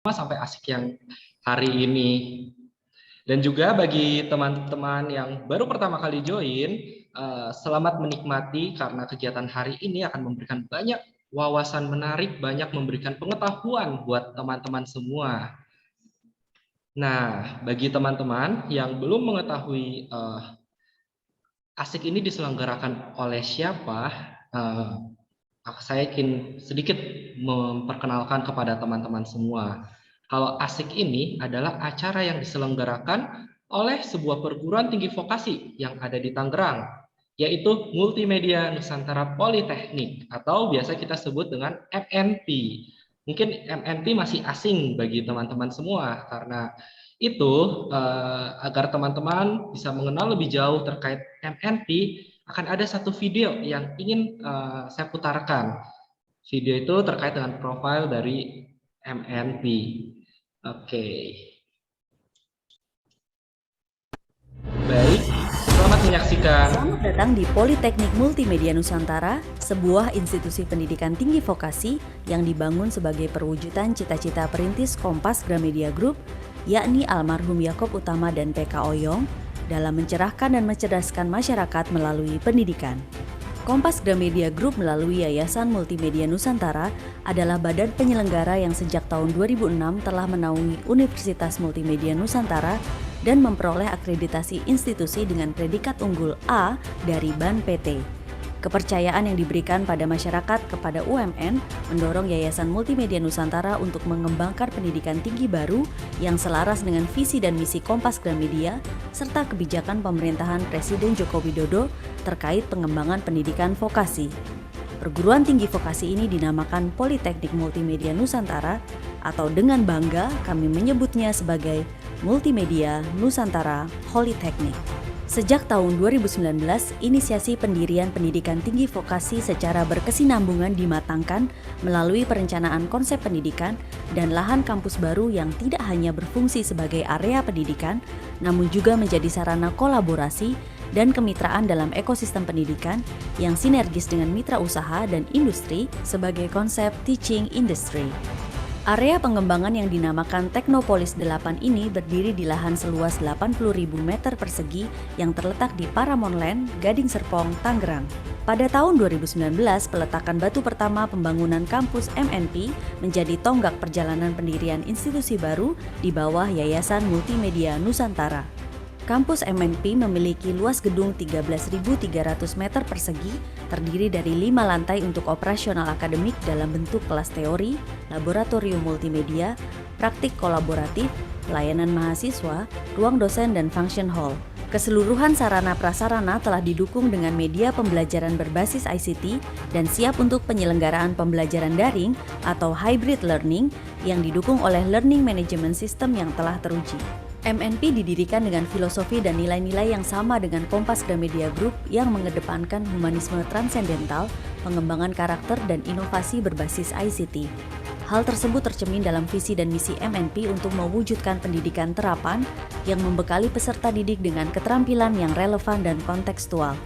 sampai asik yang hari ini. Dan juga bagi teman-teman yang baru pertama kali join, selamat menikmati karena kegiatan hari ini akan memberikan banyak wawasan menarik, banyak memberikan pengetahuan buat teman-teman semua. Nah, bagi teman-teman yang belum mengetahui asik ini diselenggarakan oleh siapa, saya ingin sedikit memperkenalkan kepada teman-teman semua. Kalau ASIK ini adalah acara yang diselenggarakan oleh sebuah perguruan tinggi vokasi yang ada di Tangerang, yaitu Multimedia Nusantara Politeknik, atau biasa kita sebut dengan MNP. Mungkin MNP masih asing bagi teman-teman semua, karena itu agar teman-teman bisa mengenal lebih jauh terkait MNP, akan ada satu video yang ingin saya putarkan. Video itu terkait dengan profil dari MNP. Oke. Baik, selamat menyaksikan. Selamat datang di Politeknik Multimedia Nusantara, sebuah institusi pendidikan tinggi vokasi yang dibangun sebagai perwujudan cita-cita perintis Kompas Gramedia Group, yakni almarhum Yakob Utama dan PK Oyong, dalam mencerahkan dan mencerdaskan masyarakat melalui pendidikan. Kompas Gramedia Group melalui Yayasan Multimedia Nusantara adalah badan penyelenggara yang sejak tahun 2006 telah menaungi Universitas Multimedia Nusantara dan memperoleh akreditasi institusi dengan predikat unggul A dari BAN PT. Kepercayaan yang diberikan pada masyarakat kepada UMN mendorong Yayasan Multimedia Nusantara untuk mengembangkan pendidikan tinggi baru yang selaras dengan visi dan misi Kompas Gramedia serta kebijakan pemerintahan Presiden Joko Widodo terkait pengembangan pendidikan vokasi. Perguruan tinggi vokasi ini dinamakan Politeknik Multimedia Nusantara atau dengan bangga kami menyebutnya sebagai Multimedia Nusantara Politeknik. Sejak tahun 2019, inisiasi pendirian pendidikan tinggi vokasi secara berkesinambungan dimatangkan melalui perencanaan konsep pendidikan dan lahan kampus baru yang tidak hanya berfungsi sebagai area pendidikan, namun juga menjadi sarana kolaborasi dan kemitraan dalam ekosistem pendidikan yang sinergis dengan mitra usaha dan industri sebagai konsep teaching industry. Area pengembangan yang dinamakan Teknopolis 8 ini berdiri di lahan seluas 80.000 meter persegi yang terletak di Paramount Land, Gading Serpong, Tangerang. Pada tahun 2019, peletakan batu pertama pembangunan kampus MNP menjadi tonggak perjalanan pendirian institusi baru di bawah Yayasan Multimedia Nusantara. Kampus MNP memiliki luas gedung 13.300 meter persegi, terdiri dari 5 lantai untuk operasional akademik dalam bentuk kelas teori, laboratorium multimedia, praktik kolaboratif, pelayanan mahasiswa, ruang dosen dan function hall. Keseluruhan sarana prasarana telah didukung dengan media pembelajaran berbasis ICT dan siap untuk penyelenggaraan pembelajaran daring atau hybrid learning yang didukung oleh learning management system yang telah teruji. MNP didirikan dengan filosofi dan nilai-nilai yang sama dengan Kompas Gramedia Group yang mengedepankan humanisme transendental, pengembangan karakter dan inovasi berbasis ICT. Hal tersebut tercermin dalam visi dan misi MNP untuk mewujudkan pendidikan terapan yang membekali peserta didik dengan keterampilan yang relevan dan kontekstual.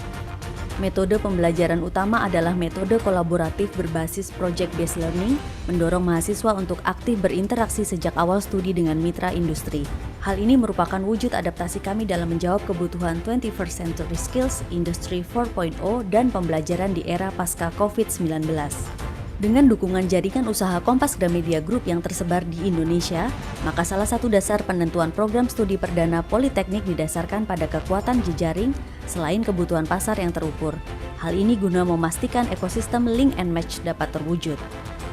Metode pembelajaran utama adalah metode kolaboratif berbasis project-based learning, mendorong mahasiswa untuk aktif berinteraksi sejak awal studi dengan mitra industri. Hal ini merupakan wujud adaptasi kami dalam menjawab kebutuhan 21st Century Skills, Industry 4.0, dan pembelajaran di era pasca COVID-19. Dengan dukungan jaringan usaha Kompas Gramedia Group yang tersebar di Indonesia, maka salah satu dasar penentuan program studi perdana Politeknik didasarkan pada kekuatan jejaring selain kebutuhan pasar yang terukur. Hal ini guna memastikan ekosistem link and match dapat terwujud.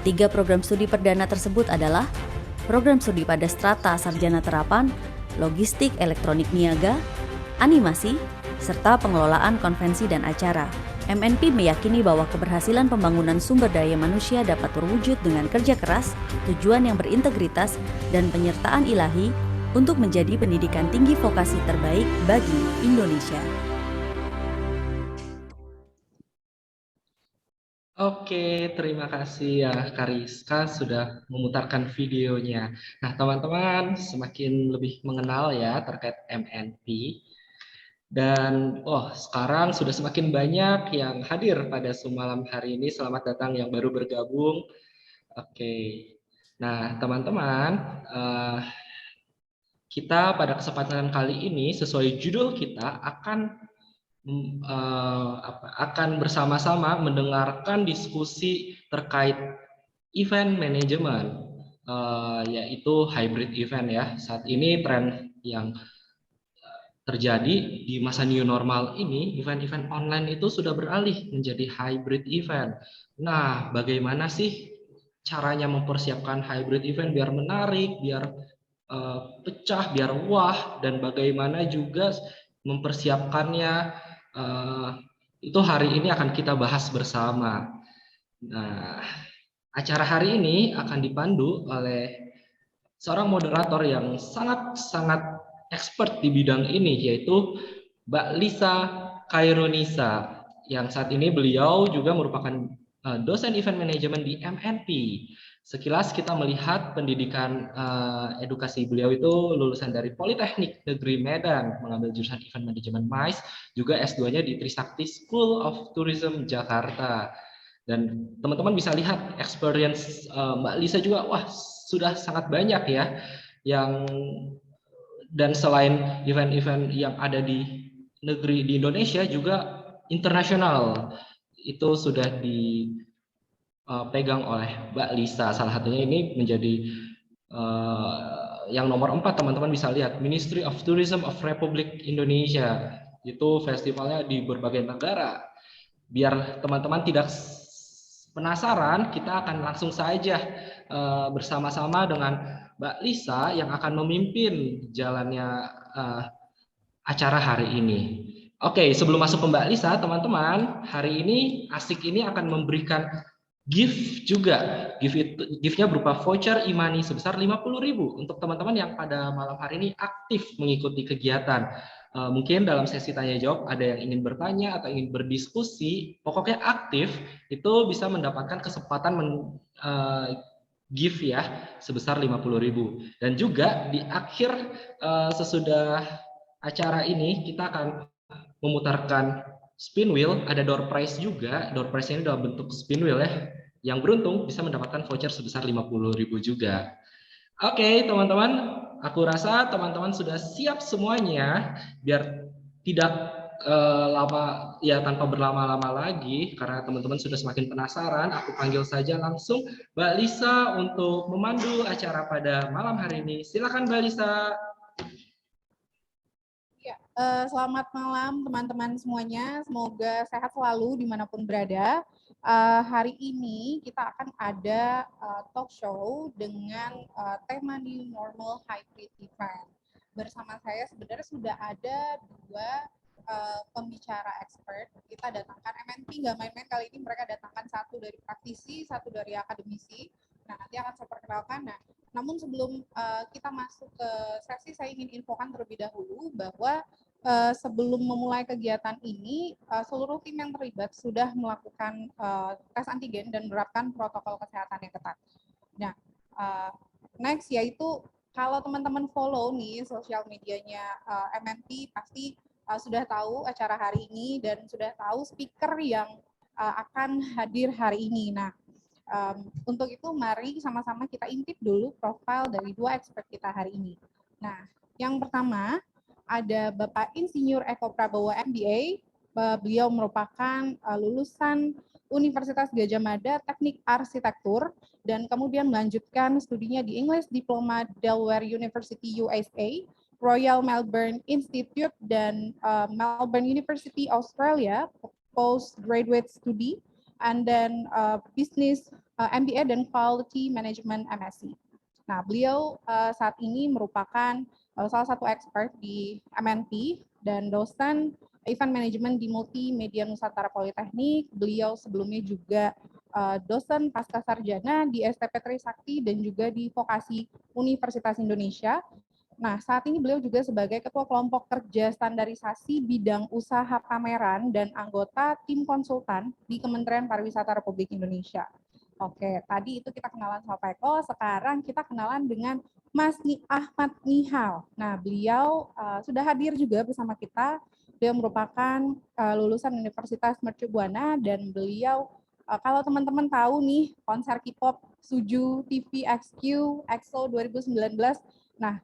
3 program studi perdana tersebut adalah program studi pada strata sarjana terapan, logistik elektronik niaga, animasi, serta pengelolaan konvensi dan acara. MNP meyakini bahwa keberhasilan pembangunan sumber daya manusia dapat terwujud dengan kerja keras, tujuan yang berintegritas, dan penyertaan ilahi untuk menjadi pendidikan tinggi vokasi terbaik bagi Indonesia. Oke, terima kasih ya Kariska sudah memutarkan videonya. Nah, teman-teman semakin lebih mengenal ya terkait MNP. Dan sekarang sudah semakin banyak yang hadir pada semalam hari ini. Selamat datang yang baru bergabung. Oke. Nah, teman-teman, kita pada kesempatan kali ini sesuai judul kita akan bersama-sama mendengarkan diskusi terkait event management, yaitu hybrid event ya. Saat ini tren yang terjadi di masa new normal ini, event-event online itu sudah beralih menjadi hybrid event. Nah, bagaimana sih caranya mempersiapkan hybrid event biar menarik, biar pecah, biar wah, dan bagaimana juga mempersiapkannya, itu hari ini akan kita bahas bersama. Nah, acara hari ini akan dipandu oleh seorang moderator yang sangat-sangat expert di bidang ini, yaitu Mbak Lisa Khairunisa, yang saat ini beliau juga merupakan dosen event management di MNP. Sekilas kita melihat pendidikan edukasi beliau itu lulusan dari Politeknik Negeri Medan, mengambil jurusan event management MICE, juga S2-nya di Trisakti School of Tourism Jakarta. Dan teman-teman bisa lihat experience Mbak Lisa juga, wah sudah sangat banyak ya, yang dan selain event-event yang ada di negeri di Indonesia juga internasional itu sudah dipegang oleh Mbak Lisa. Salah satunya ini menjadi yang nomor 4, teman-teman bisa lihat, Ministry of Tourism of Republik Indonesia. Itu festivalnya di berbagai negara. Biar teman-teman tidak penasaran, kita akan langsung saja bersama-sama dengan Mbak Lisa yang akan memimpin jalannya acara hari ini. Oke, sebelum masuk ke Mbak Lisa, teman-teman, hari ini Asik ini akan memberikan gift juga. Gift-nya berupa voucher e-money sebesar 50.000 untuk teman-teman yang pada malam hari ini aktif mengikuti kegiatan. Mungkin dalam sesi tanya jawab ada yang ingin bertanya atau ingin berdiskusi, pokoknya aktif itu bisa mendapatkan kesempatan gift ya sebesar 50.000. Dan juga di akhir sesudah acara ini kita akan memutarkan spin wheel, ada door prize juga. Door prize ini dalam bentuk spin wheel ya. Yang beruntung bisa mendapatkan voucher sebesar 50.000 juga. Oke, teman-teman, aku rasa teman-teman sudah siap semuanya. Biar tidak lama ya, tanpa berlama-lama lagi karena teman-teman sudah semakin penasaran, aku panggil saja langsung Mbak Lisa untuk memandu acara pada malam hari ini. Silakan Mbak Lisa. Ya, selamat malam teman-teman semuanya. Semoga sehat selalu dimanapun berada. Hari ini kita akan ada talk show dengan tema New Normal Hybrid Event. Bersama saya sebenarnya sudah ada dua pembicara expert. Kita datangkan MNP, nggak main-main kali ini, mereka datangkan satu dari praktisi, satu dari akademisi. Nah, nanti akan saya perkenalkan. Nah, namun sebelum kita masuk ke sesi, saya ingin infokan terlebih dahulu bahwa sebelum memulai kegiatan ini, seluruh tim yang terlibat sudah melakukan tes antigen dan menerapkan protokol kesehatan yang ketat. Nah, next yaitu kalau teman-teman follow nih sosial medianya MNP pasti sudah tahu acara hari ini dan sudah tahu speaker yang akan hadir hari ini. Nah, untuk itu mari sama-sama kita intip dulu profil dari dua expert kita hari ini. Nah, yang pertama ada Bapak Insinyur Eko Prabowo MBA. Beliau merupakan lulusan Universitas Gadjah Mada Teknik Arsitektur dan kemudian melanjutkan studinya di English Diploma Delaware University USA, Royal Melbourne Institute dan Melbourne University Australia postgraduate study, and then business MBA dan Quality Management MSc. Nah, beliau saat ini merupakan salah satu expert di MNP dan dosen event management di Multimedia Nusantara Politeknik. Beliau sebelumnya juga dosen pasca sarjana di STP Trisakti dan juga di Vokasi Universitas Indonesia. Nah, saat ini beliau juga sebagai Ketua Kelompok Kerja Standarisasi Bidang Usaha Pameran dan anggota tim konsultan di Kementerian Pariwisata Republik Indonesia. Oke, tadi itu kita kenalan sama Pak Eko, sekarang kita kenalan dengan Mas Ahmad Nihal. Nah, beliau sudah hadir juga bersama kita. Beliau merupakan lulusan Universitas Mercu Buana dan beliau Kalau teman-teman tahu nih konser K-pop Suju TV XQ EXO 2019, nah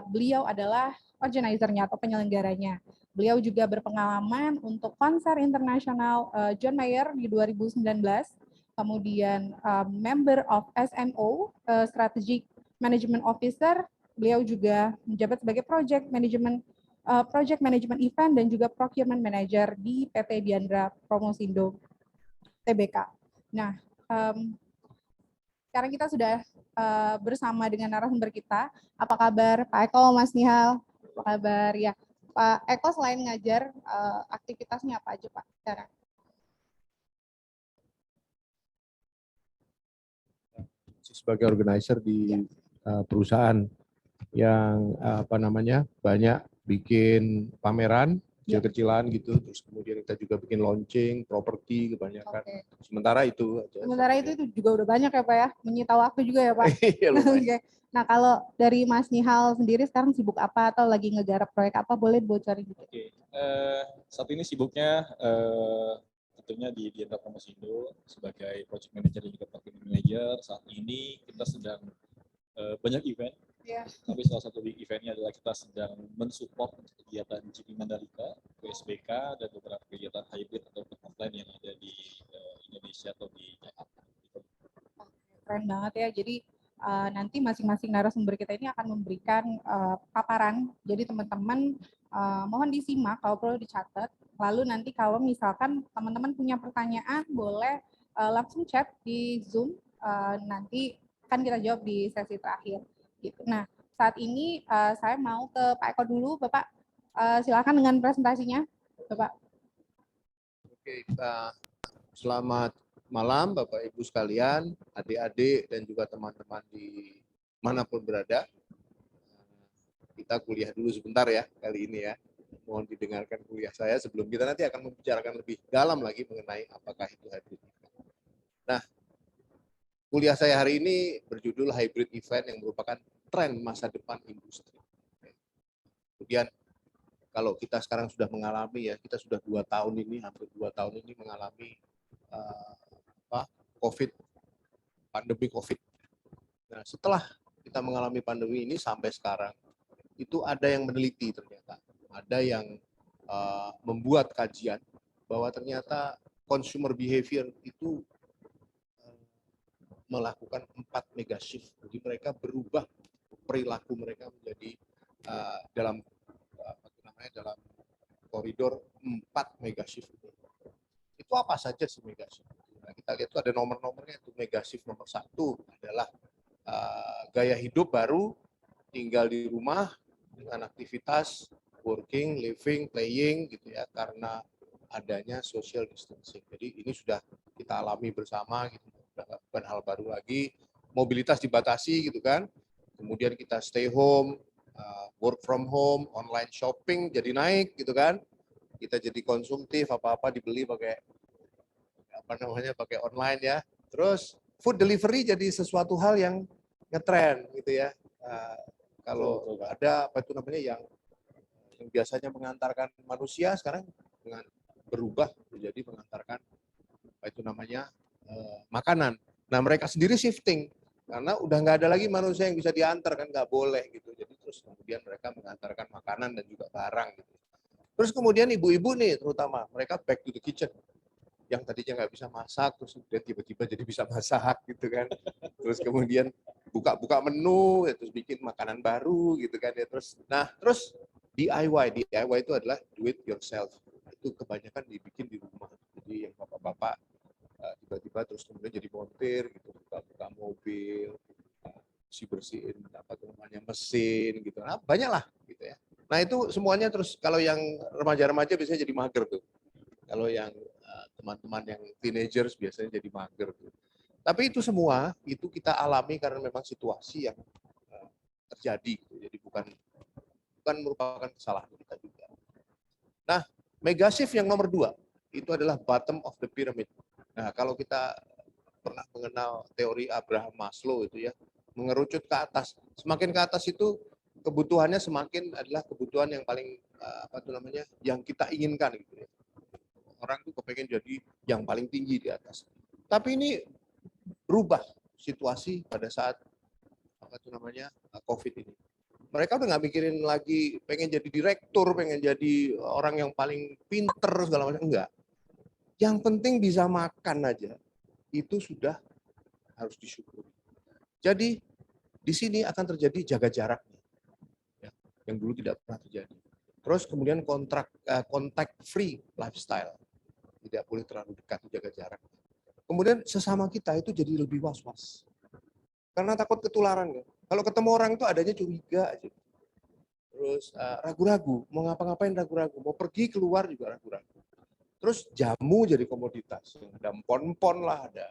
beliau adalah organizer-nya atau penyelenggaranya. Beliau juga berpengalaman untuk konser internasional John Mayer di 2019, kemudian member of SMO, Strategic Management Officer. Beliau juga menjabat sebagai Project Management Event dan juga Procurement Manager di PT Diandra Promosindo TBK. Nah, sekarang kita sudah bersama dengan narasumber kita. Apa kabar Pak Eko, Mas Nihal? Apa kabar? Ya, Pak Eko selain ngajar, aktivitasnya apa aja Pak sekarang? Sebagai organizer di perusahaan yang banyak bikin pameran kecil-kecilan gitu, terus kemudian kita juga bikin launching properti kebanyakan. Sementara itu aja. Sementara itu juga udah banyak ya Pak ya, menyita waktu juga ya Pak. Oke. Nah kalau dari Mas Nihal sendiri sekarang sibuk apa atau lagi ngegarap proyek apa, boleh bocorin dikit? Saat ini sibuknya tentunya di Diandra Promosindo sebagai project manager dan juga procurement manager. Saat ini kita sedang banyak event. Tapi salah satu eventnya adalah kita sedang mensupport kegiatan GP Mandalika, USBK, dan beberapa kegiatan hybrid atau offline yang ada di Indonesia atau di Jakarta. Keren banget ya. Jadi nanti masing-masing narasumber kita ini akan memberikan paparan. Jadi teman-teman mohon disimak, kalau perlu dicatat. Lalu nanti kalau misalkan teman-teman punya pertanyaan, boleh langsung chat di Zoom. Nanti akan kita jawab di sesi terakhir. Gitu. Nah, saat ini saya mau ke Pak Eko dulu, Bapak. Silakan dengan presentasinya, Bapak. Oke, selamat malam Bapak Ibu sekalian, adik-adik dan juga teman-teman di manapun berada. Kita kuliah dulu sebentar ya kali ini ya. Mohon didengarkan kuliah saya sebelum kita nanti akan membicarakan lebih dalam lagi mengenai apakah itu hybrid event. Nah, kuliah saya hari ini berjudul Hybrid Event yang merupakan tren masa depan industri. Kemudian kalau kita sekarang sudah mengalami ya, kita sudah 2 tahun ini, hampir 2 tahun ini mengalami COVID, pandemi COVID. Nah, setelah kita mengalami pandemi ini sampai sekarang, itu ada yang meneliti ternyata, ada yang membuat kajian bahwa ternyata consumer behavior itu melakukan 4 mega shift. Jadi mereka berubah perilaku mereka menjadi dalam koridor 4 mega shift. Itu apa saja sih mega shift? Nah, kita lihat itu ada nomor-nomornya. Itu mega shift nomor 1 adalah gaya hidup baru, tinggal di rumah dengan aktivitas working, living, playing gitu ya, karena adanya social distancing. Jadi ini sudah kita alami bersama gitu. Bukan hal baru lagi, mobilitas dibatasi gitu kan, kemudian kita stay home, work from home, online shopping jadi naik gitu kan, kita jadi konsumtif, apa-apa dibeli pakai pakai online ya, terus food delivery jadi sesuatu hal yang ngetren gitu ya. Kalau ada yang biasanya mengantarkan manusia sekarang berubah menjadi mengantarkan makanan. Nah mereka sendiri shifting karena udah nggak ada lagi manusia yang bisa diantar kan, nggak boleh gitu. Jadi terus kemudian mereka mengantarkan makanan dan juga barang gitu. Terus kemudian ibu-ibu nih terutama mereka back to the kitchen, yang tadinya nggak bisa masak terus kemudian tiba-tiba jadi bisa masak gitu kan. Terus kemudian buka menu, ya, terus bikin makanan baru gitu kan ya. Terus DIY itu adalah do it yourself. Itu kebanyakan dibikin di rumah. Jadi yang bapak-bapak tiba-tiba terus kemudian jadi montir gitu, buka mobil, bersihin mesin gitu. Nah, banyak lah gitu ya. Nah, itu semuanya terus kalau yang remaja-remaja biasanya jadi mager tuh. Kalau yang teman-teman yang teenagers biasanya jadi mager tuh. Tapi itu semua itu kita alami karena memang situasi yang terjadi gitu. Jadi bukan merupakan kesalahan kita juga. Nah, mega shift yang nomor 2 itu adalah bottom of the pyramid. Nah, kalau kita pernah mengenal teori Abraham Maslow itu ya, mengerucut ke atas. Semakin ke atas itu kebutuhannya semakin adalah kebutuhan yang paling yang kita inginkan gitu ya. Orang tuh kepengen jadi yang paling tinggi di atas. Tapi ini berubah situasi pada saat COVID ini. Mereka udah nggak mikirin lagi pengen jadi direktur, pengen jadi orang yang paling pinter segala macam, enggak. Yang penting bisa makan aja, itu sudah harus disyukuri. Jadi di sini akan terjadi jaga jarak, ya, yang dulu tidak pernah terjadi. Terus kemudian contact free lifestyle, tidak boleh terlalu dekat, jaga jarak. Kemudian sesama kita itu jadi lebih was-was. Karena takut ketularan. Kan? Kalau ketemu orang itu adanya curiga aja. Terus ragu-ragu, mau ngapa-ngapain ragu-ragu, mau pergi keluar juga ragu-ragu. Terus jamu jadi komoditas. Ada empon-empon lah, ada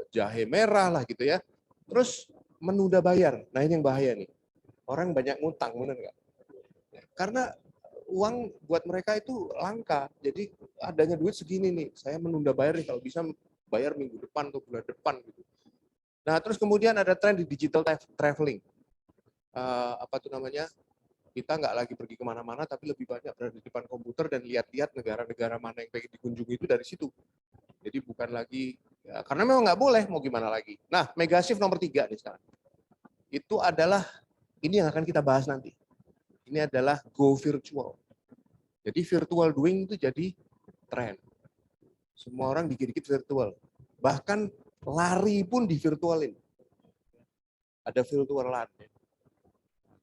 jahe merah lah gitu ya. Terus menunda bayar. Nah ini yang bahaya nih. Orang banyak ngutang, benar nggak? Karena uang buat mereka itu langka. Jadi adanya duit segini nih, saya menunda bayar nih, kalau bisa bayar minggu depan atau bulan depan gitu. Nah, terus kemudian ada tren di digital traveling. Kita nggak lagi pergi kemana-mana, tapi lebih banyak berada di depan komputer dan lihat-lihat negara-negara mana yang pengen dikunjungi itu dari situ. Jadi bukan lagi, ya, karena memang nggak boleh, mau gimana lagi. Nah, mega shift nomor 3 nih sekarang. Itu adalah, ini yang akan kita bahas nanti. Ini adalah go virtual. Jadi virtual doing itu jadi tren. Semua orang dikit-dikit virtual. Bahkan lari pun di virtualin. Ada virtual lari.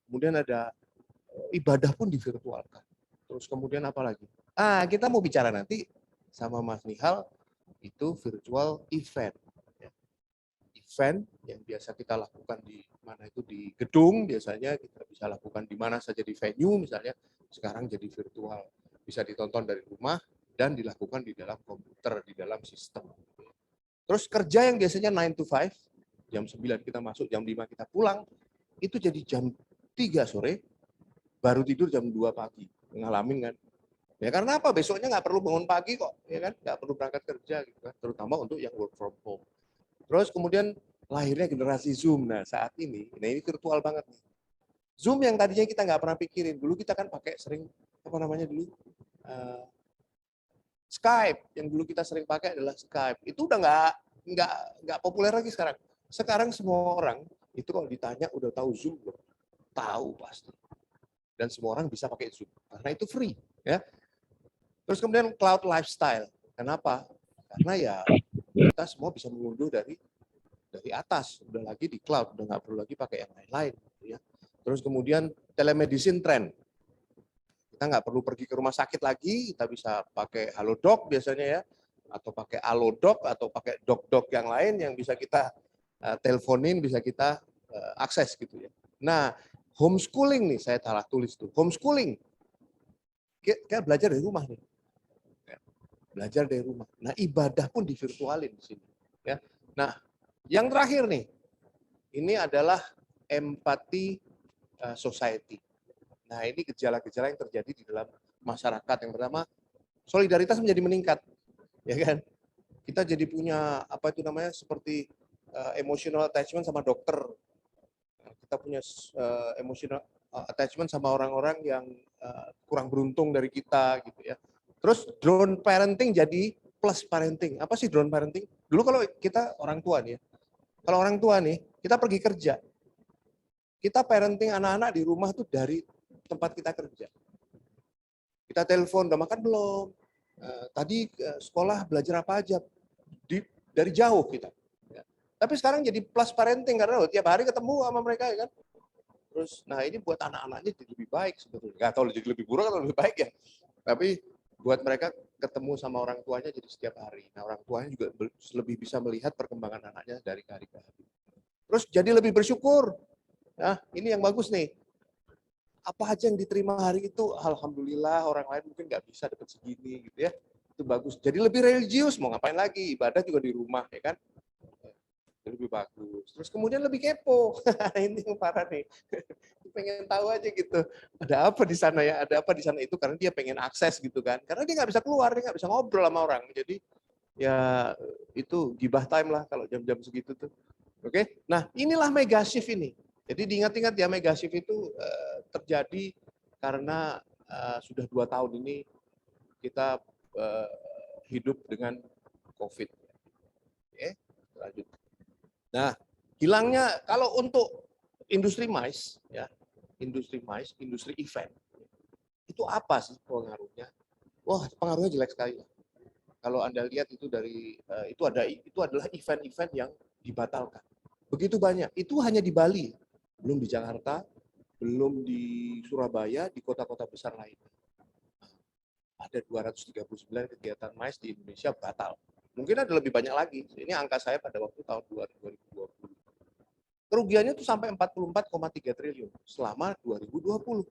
Kemudian ada ibadah pun di virtualkan. Terus kemudian apa lagi? Kita mau bicara nanti sama Mas Nihal, itu virtual event. Event yang biasa kita lakukan di mana itu di gedung, biasanya kita bisa lakukan di mana saja di venue misalnya, sekarang jadi virtual. Bisa ditonton dari rumah dan dilakukan di dalam komputer, di dalam sistem. Terus kerja yang biasanya 9 to 5, jam 9 kita masuk, jam 5 kita pulang, itu jadi jam 3 sore, baru tidur jam 2 pagi. Ngalamin kan? Ya karena apa? Besoknya nggak perlu bangun pagi kok, ya kan? Nggak perlu berangkat kerja, gitu kan? Terutama untuk yang work from home. Terus kemudian lahirnya generasi Zoom. Nah saat ini, ini virtual banget nih. Zoom yang tadinya kita nggak pernah pikirin. Dulu kita kan pakai sering, Skype. Yang dulu kita sering pakai adalah Skype. Itu udah nggak populer lagi sekarang. Sekarang semua orang, itu kalau ditanya udah tahu Zoom belum? Tahu pasti. Dan semua orang bisa pakai Zoom. Karena itu free. Ya. Terus kemudian cloud lifestyle. Kenapa? Karena ya kita semua bisa mengunduh dari atas, udah lagi di cloud, udah nggak perlu lagi pakai yang lain-lain. Ya. Terus kemudian telemedicine trend. Kita nggak perlu pergi ke rumah sakit lagi, kita bisa pakai Halodoc biasanya ya, atau pakai Alodoc, atau pakai doc-doc yang lain yang bisa kita teleponin, bisa kita akses gitu ya. Nah, homeschooling nih, saya salah tulis tuh, homeschooling. Kita belajar dari rumah nih. Belajar dari rumah. Nah, ibadah pun divirtualin di sini. Ya. Nah, yang terakhir nih, ini adalah empathy society. Nah, ini gejala-gejala yang terjadi di dalam masyarakat. Yang pertama, solidaritas menjadi meningkat, ya kan? Kita jadi punya seperti emotional attachment sama dokter. Kita punya emotional attachment sama orang-orang yang kurang beruntung dari kita, gitu ya. Terus drone parenting jadi plus parenting. Apa sih drone parenting? Dulu kalau kita orang tua nih, kalau orang tua nih, kita pergi kerja. Kita parenting anak-anak di rumah tuh dari tempat kita kerja. Kita telepon, udah makan belum? Tadi sekolah belajar apa aja? Dari jauh kita. Tapi sekarang jadi plus parenting karena tiap hari ketemu sama mereka, ya kan? Terus, nah ini buat anak-anaknya jadi lebih baik sebetulnya. Nggak tahu jadi lebih buruk atau lebih baik ya. Tapi buat mereka ketemu sama orang tuanya jadi setiap hari. Nah orang tuanya juga lebih bisa melihat perkembangan anaknya dari hari ke hari. Terus jadi lebih bersyukur. Nah ini yang bagus nih. Apa aja yang diterima hari itu, alhamdulillah, orang lain mungkin nggak bisa dapat segini gitu ya. Itu bagus. Jadi lebih religius, mau ngapain lagi? Ibadah juga di rumah, ya kan? Lebih bagus. Terus kemudian lebih kepo. Ini yang parah nih. Pengen tahu aja gitu. Ada apa di sana ya? Ada apa di sana itu? Karena dia pengen akses gitu kan. Karena dia nggak bisa keluar, dia nggak bisa ngobrol sama orang. Jadi ya itu gibah time lah kalau jam-jam segitu tuh. Oke. Nah inilah mega shift ini. Jadi diingat-ingat ya, mega shift itu terjadi karena sudah 2 tahun ini kita hidup dengan COVID. Oke, lanjut. Nah, hilangnya kalau untuk industri MICE, ya, industri MICE, industri event, itu apa sih pengaruhnya? Wah, pengaruhnya jelek sekali. Kalau Anda lihat itu dari itu adalah event-event yang dibatalkan. Begitu banyak. Itu hanya di Bali, belum di Jakarta, belum di Surabaya, di kota-kota besar lainnya. Ada 239 kegiatan MICE di Indonesia batal. Mungkin ada lebih banyak lagi. Ini angka saya pada waktu tahun 2020. Kerugiannya itu sampai 44,3 triliun selama 2020.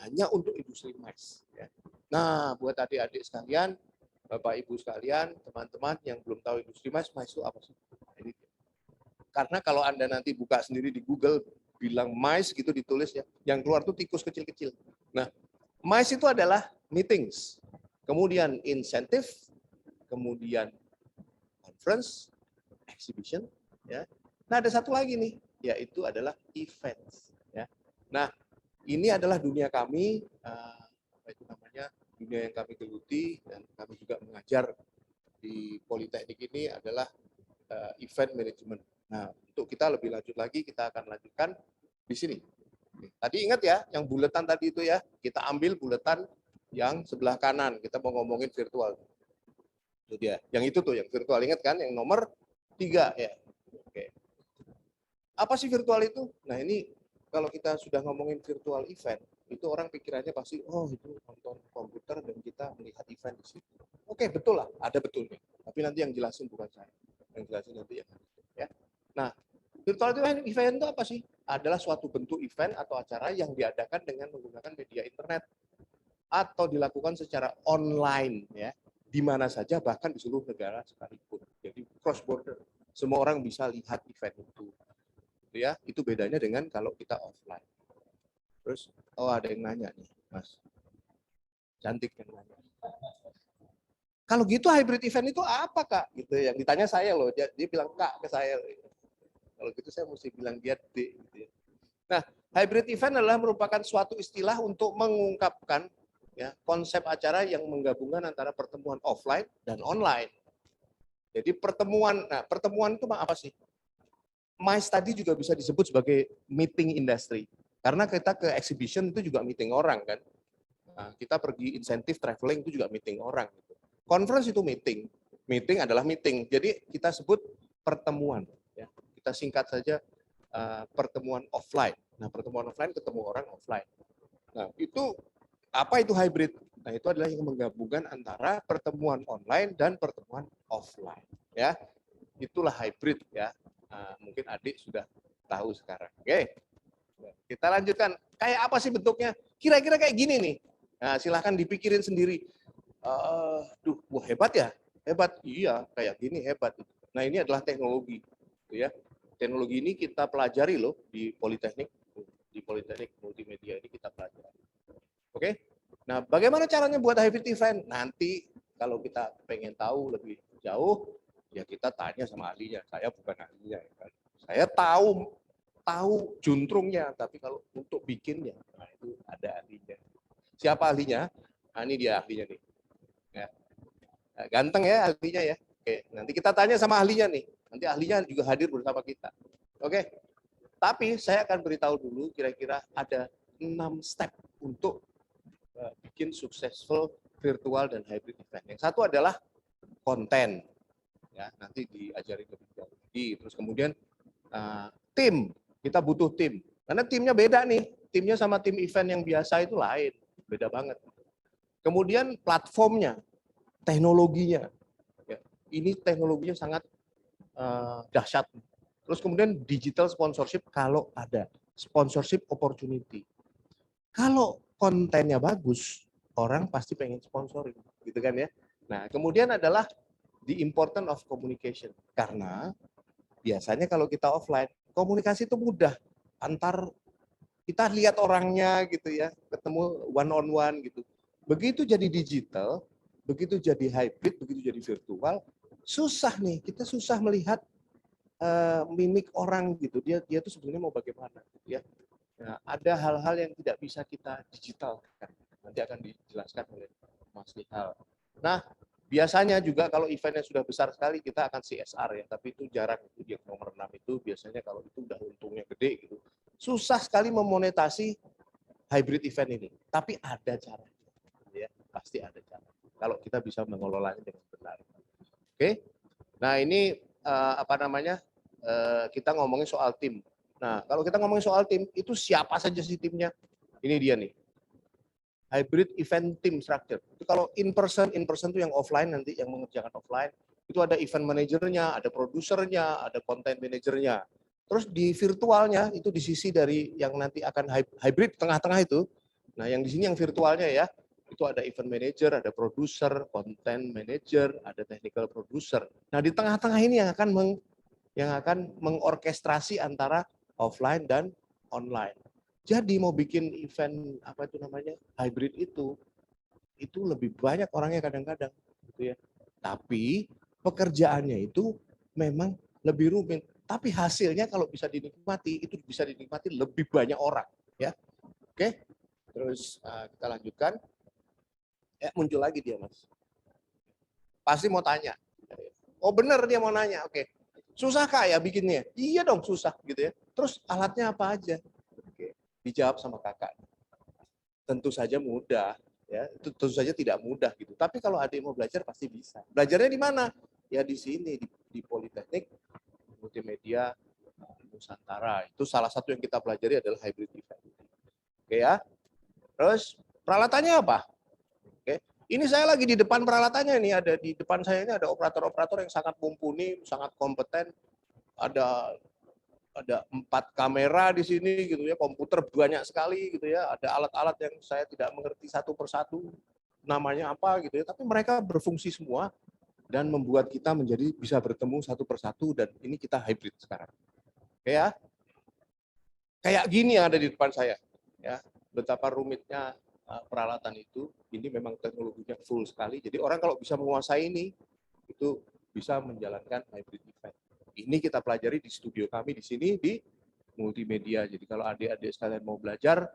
Hanya untuk industri MICE. Ya. Nah, buat adik-adik sekalian, Bapak Ibu sekalian, teman-teman yang belum tahu industri MICE itu apa sih? Ini. Karena kalau Anda nanti buka sendiri di Google, bilang MICE gitu ditulis ya, yang keluar tuh tikus kecil-kecil. Nah, MICE itu adalah meetings, kemudian insentif, kemudian conference, exhibition, ya. Nah, ada satu lagi nih, yaitu adalah events, ya. Nah, ini adalah dunia kami, apa itu namanya, dunia yang kami geluti dan kami juga mengajar di Politeknik ini adalah event management. Nah, untuk kita lebih lanjut lagi, kita akan lanjutkan di sini. Tadi ingat ya, yang buletan tadi itu ya, kita ambil buletan yang sebelah kanan, kita mau ngomongin virtual. Itu dia, yang itu tuh, yang virtual, ingat kan, yang nomor 3 ya. Oke. Apa sih virtual itu? Nah ini kalau kita sudah ngomongin virtual event, itu orang pikirannya pasti, oh itu nonton komputer dan kita melihat event di situ. Oke, betul lah, ada betulnya. Tapi nanti yang jelasin bukan saya, yang jelasin nanti ya. Nah, virtual event itu apa sih? Adalah suatu bentuk event atau acara yang diadakan dengan menggunakan media internet atau dilakukan secara online ya, di mana saja bahkan di seluruh negara sekalipun. Jadi cross border, semua orang bisa lihat event itu. Ya, itu bedanya dengan kalau kita offline. Terus, oh ada yang nanya nih, Mas. Cantik yang nanya. Kalau gitu hybrid event itu apa, Kak? Gitu yang ditanya saya loh, dia bilang Kak ke saya. Kalau gitu saya mesti bilang dia D. Gitu ya. Nah, hybrid event adalah merupakan suatu istilah untuk mengungkapkan ya konsep acara yang menggabungkan antara pertemuan offline dan online. Jadi pertemuan itu apa sih? MICE tadi juga bisa disebut sebagai meeting industry. Karena kita ke exhibition itu juga meeting orang kan. Nah, kita pergi insentif traveling itu juga meeting orang. Conference itu meeting. Meeting adalah meeting. Jadi kita sebut pertemuan. Ya. Kita singkat saja pertemuan offline. Nah, pertemuan offline ketemu orang offline. Nah, itu apa itu hybrid? Nah, itu adalah yang menggabungkan antara pertemuan online dan pertemuan offline. Ya, itulah hybrid ya. Mungkin adik sudah tahu sekarang. Oke, kita lanjutkan. Kayak apa sih bentuknya? Kira-kira kayak gini nih. Nah, silahkan dipikirin sendiri. Wah hebat ya, hebat. Iya, kayak gini hebat. Nah, ini adalah teknologi, ya. Teknologi ini kita pelajari loh di Politeknik Multimedia ini kita pelajari. Oke. Nah, bagaimana caranya buat hybrid event? Nanti kalau kita pengen tahu lebih jauh, ya kita tanya sama ahlinya. Saya bukan ahlinya, kan. Saya tahu juntrungnya, tapi kalau untuk bikinnya, nah itu ada ahlinya. Siapa ahlinya? Nah, ini dia ahlinya nih. Ya. Nah, ganteng ya ahlinya ya. Oke, nanti kita tanya sama ahlinya nih. Nanti ahlinya juga hadir bersama kita. Oke. Tapi saya akan beritahu dulu kira-kira ada 6 step untuk bikin successful virtual dan hybrid event. Yang satu adalah konten. Ya, nanti diajari lebih jauh lagi. Terus kemudian tim, kita butuh tim. Karena timnya beda nih. Timnya sama tim event yang biasa itu lain. Beda banget. Kemudian platformnya, teknologinya. Ya, ini teknologinya sangat dahsyat. Terus kemudian digital sponsorship kalau ada. Sponsorship opportunity. Kalau kontennya bagus, orang pasti pengen sponsorin. Gitu kan ya. Nah, kemudian adalah the importance of communication. Karena biasanya kalau kita offline, komunikasi itu mudah. Kita lihat orangnya gitu ya, ketemu one on one gitu. Begitu jadi digital, begitu jadi hybrid, begitu jadi virtual, susah nih. Kita susah melihat mimik orang gitu. Dia tuh sebenarnya mau bagaimana gitu ya. Nah, ada hal-hal yang tidak bisa kita digitalkan. Nanti akan dijelaskan oleh Mas Nihal. Nah, Biasanya juga kalau eventnya sudah besar sekali kita akan CSR ya, tapi itu jarang, itu yang nomor 6 itu biasanya kalau itu udah untungnya gede gitu. Susah sekali memonetasi hybrid event ini, tapi ada cara, ya pasti ada cara. Kalau kita bisa mengelolanya dengan benar. Oke, nah ini kita ngomongin soal tim. Nah kalau kita ngomongin soal tim itu siapa saja sih timnya? Ini dia nih. Hybrid event team structure. Itu kalau in person itu yang offline nanti yang mengerjakan offline. Itu ada event manajernya, ada produsernya, ada content manajernya. Terus di virtualnya itu di sisi dari yang nanti akan hybrid tengah-tengah itu. Nah, yang di sini yang virtualnya ya, itu ada event manager, ada produser, content manager, ada technical producer. Nah, di tengah-tengah ini yang akan mengorkestrasi antara offline dan online. Jadi mau bikin event hybrid itu lebih banyak orangnya kadang-kadang gitu ya. Tapi pekerjaannya itu memang lebih rumit. Tapi hasilnya kalau bisa dinikmati itu bisa dinikmati lebih banyak orang ya. Oke. Terus kita lanjutkan. Muncul lagi dia Mas. Pasti mau tanya. Oh benar dia mau nanya. Oke. Susah Kak ya bikinnya? Iya dong susah gitu ya. Terus alatnya apa aja? Dijawab sama kakak. Tentu saja mudah, ya. Tentu saja tidak mudah gitu. Tapi kalau adik mau belajar pasti bisa. Belajarnya di mana? Ya di sini di Politeknik Multimedia Nusantara. Itu salah satu yang kita pelajari adalah hybrid event. Oke ya. Terus peralatannya apa? Oke. Ini saya lagi di depan peralatannya nih, ada di depan saya ini ada operator-operator yang sangat mumpuni, sangat kompeten. Ada 4 kamera di sini gitu ya, komputer banyak sekali gitu ya, ada alat-alat yang saya tidak mengerti satu persatu namanya apa gitu ya, tapi mereka berfungsi semua dan membuat kita menjadi bisa bertemu satu persatu dan ini kita hybrid sekarang. Ya. Kayak gini yang ada di depan saya ya, betapa rumitnya peralatan itu, ini memang teknologinya full sekali. Jadi orang kalau bisa menguasai ini itu bisa menjalankan hybrid event. Ini kita pelajari di studio kami di sini di multimedia. Jadi kalau adik-adik sekalian mau belajar,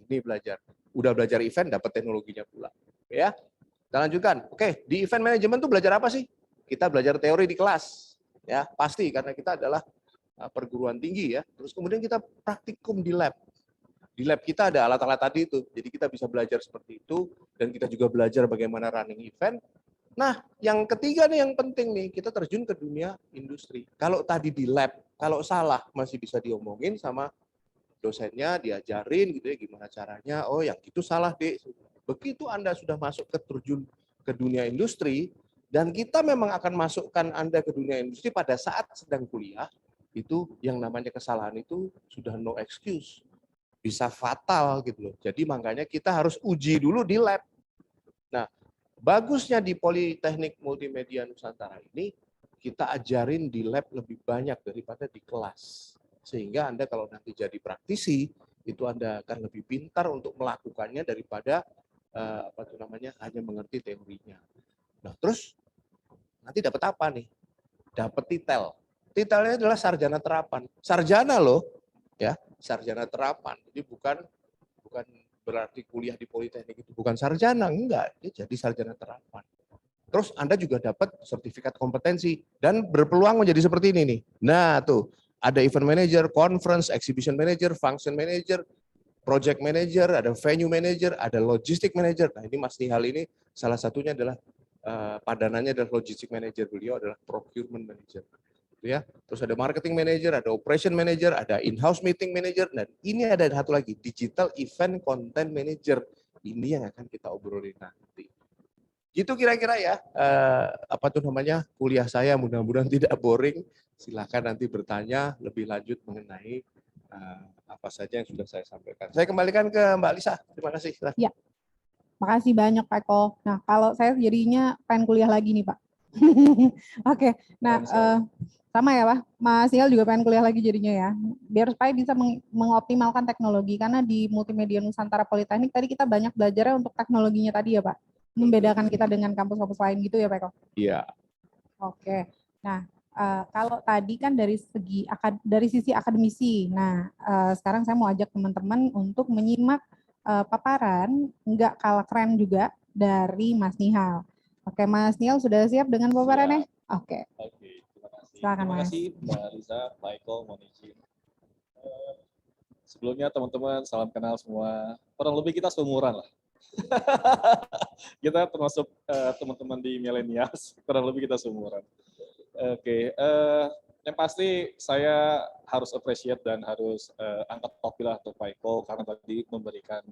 ini belajar. Udah belajar event, dapat teknologinya pula. Ya, kita lanjutkan. Oke, di event manajemen tuh belajar apa sih? Kita belajar teori di kelas, ya pasti karena kita adalah perguruan tinggi ya. Terus kemudian kita praktikum di lab. Di lab kita ada alat-alat tadi itu. Jadi kita bisa belajar seperti itu dan kita juga belajar bagaimana running event. Nah, yang ketiga nih yang penting nih, kita terjun ke dunia industri. Kalau tadi di lab, kalau salah masih bisa diomongin sama dosennya, diajarin gitu ya gimana caranya. Oh, yang itu salah, Dek. Begitu Anda sudah masuk terjun ke dunia industri dan kita memang akan masukkan Anda ke dunia industri pada saat sedang kuliah, itu yang namanya kesalahan itu sudah no excuse. Bisa fatal gitu loh. Jadi makanya kita harus uji dulu di lab. Nah, bagusnya di Politeknik Multimedia Nusantara ini, kita ajarin di lab lebih banyak daripada di kelas. Sehingga Anda kalau nanti jadi praktisi, itu Anda akan lebih pintar untuk melakukannya daripada hanya mengerti teorinya. Nah, terus nanti dapat apa nih? Dapat titel. Titelnya adalah sarjana terapan. Sarjana loh, ya, sarjana terapan. Jadi bukan berarti kuliah di Politeknik itu bukan sarjana, enggak, dia jadi sarjana terapan. Terus Anda juga dapat sertifikat kompetensi dan berpeluang menjadi seperti ini nih. Nah, tuh ada event manager, conference, exhibition manager, function manager, project manager, ada venue manager, ada logistic manager. Nah, ini Mas Nihal ini salah satunya adalah padanannya adalah logistic manager, beliau adalah procurement manager. Ya, terus ada marketing manager, ada operation manager, ada in-house meeting manager, dan ini ada satu lagi, digital event content manager. Ini yang akan kita obrolin nanti. Gitu kira-kira ya, kuliah saya, mudah-mudahan tidak boring. Silakan nanti bertanya lebih lanjut mengenai apa saja yang sudah saya sampaikan. Saya kembalikan ke Mbak Lisa. Terima kasih. Ya, makasih banyak Pak Eko. Nah, kalau saya jadinya pengen kuliah lagi nih Pak. Oke, nah sama ya Pak, Mas Nihal juga pengen kuliah lagi jadinya ya, biar supaya bisa mengoptimalkan teknologi, karena di Multimedia Nusantara Politeknik tadi kita banyak belajarnya untuk teknologinya tadi ya Pak, membedakan kita dengan kampus-kampus lain gitu ya Pak Eko? Iya. Oke, nah kalau tadi kan dari sisi akademisi, nah sekarang saya mau ajak teman-teman untuk menyimak paparan nggak kalah keren juga dari Mas Nihal. Oke, Mas Niel sudah siap dengan paparannya? Oke. Oke, terima kasih. Silakan, Terima Mas. kasih Mbak Liza, Pak Eko, mohon izin. Sebelumnya teman-teman, salam kenal semua. Kurang lebih kita seumuran lah. Kita termasuk teman-teman di milenials, kurang lebih kita seumuran. Oke, yang pasti saya harus appreciate dan harus angkat topi lah untuk Pak Eko karena tadi memberikan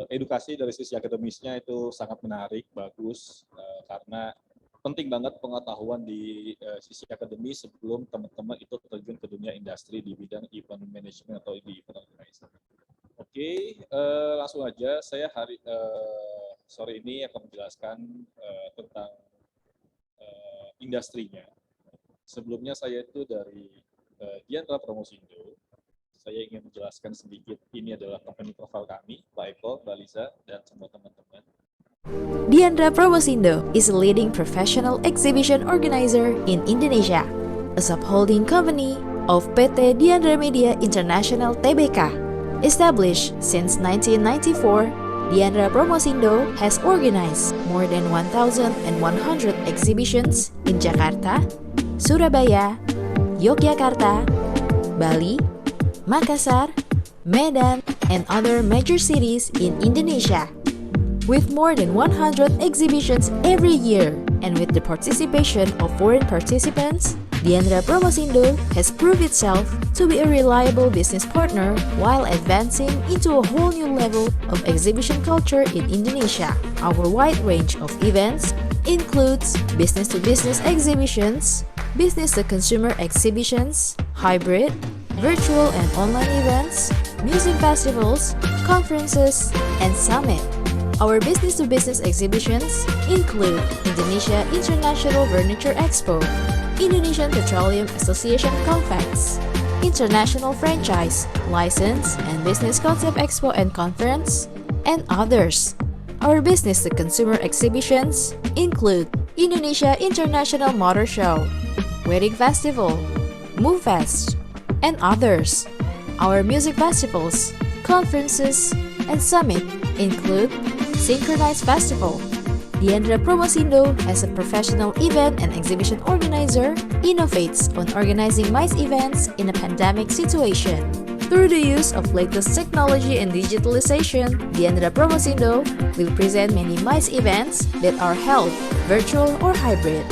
edukasi dari sisi akademisnya itu sangat menarik, bagus, karena penting banget pengetahuan di sisi akademis sebelum teman-teman itu terjun ke dunia industri di bidang event management atau di event organizing. Oke, langsung aja saya sore ini akan menjelaskan tentang industrinya. Sebelumnya saya itu dari Diandra Promosindo. Saya ingin menjelaskan sedikit, ini adalah company profile kami, Pak Eko, Mbak Liza, dan semua teman-teman. Diandra Promosindo is a leading professional exhibition organizer in Indonesia, a subholding company of PT Diandra Media International Tbk. Established since 1994, Diandra Promosindo has organized more than 1,100 exhibitions in Jakarta, Surabaya, Yogyakarta, Bali, Makassar, Medan, and other major cities in Indonesia. With more than 100 exhibitions every year and with the participation of foreign participants, Diandra Promosindo has proved itself to be a reliable business partner while advancing into a whole new level of exhibition culture in Indonesia. Our wide range of events includes business-to-business exhibitions, business-to-consumer exhibitions, hybrid, virtual and online events, music festivals, conferences, and summit. Our business-to-business exhibitions include Indonesia International Furniture Expo, Indonesian Petroleum Association Conference, International Franchise, License and Business Concept Expo and Conference, and others. Our business-to-consumer exhibitions include Indonesia International Motor Show, Wedding Festival, MoveFest, and others. Our music festivals, conferences, and summit include Synchronized Festival. Diandra Promosindo, as a professional event and exhibition organizer, innovates on organizing MICE events in a pandemic situation. Through the use of latest technology and digitalization, Diandra Promosindo will present many MICE events that are held virtual or hybrid.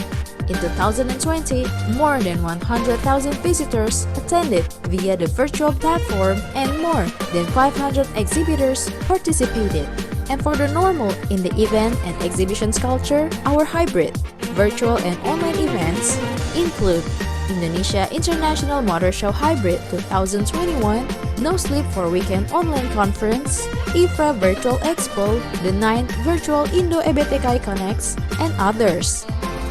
In 2020, more than 100,000 visitors attended via the virtual platform and more than 500 exhibitors participated. And for the normal in the event and exhibitions culture, our hybrid, virtual and online events include Indonesia International Motor Show Hybrid 2021, No Sleep for Weekend Online Conference, IFRA Virtual Expo, the 9th Virtual Indo-EBTKI Connects, and others.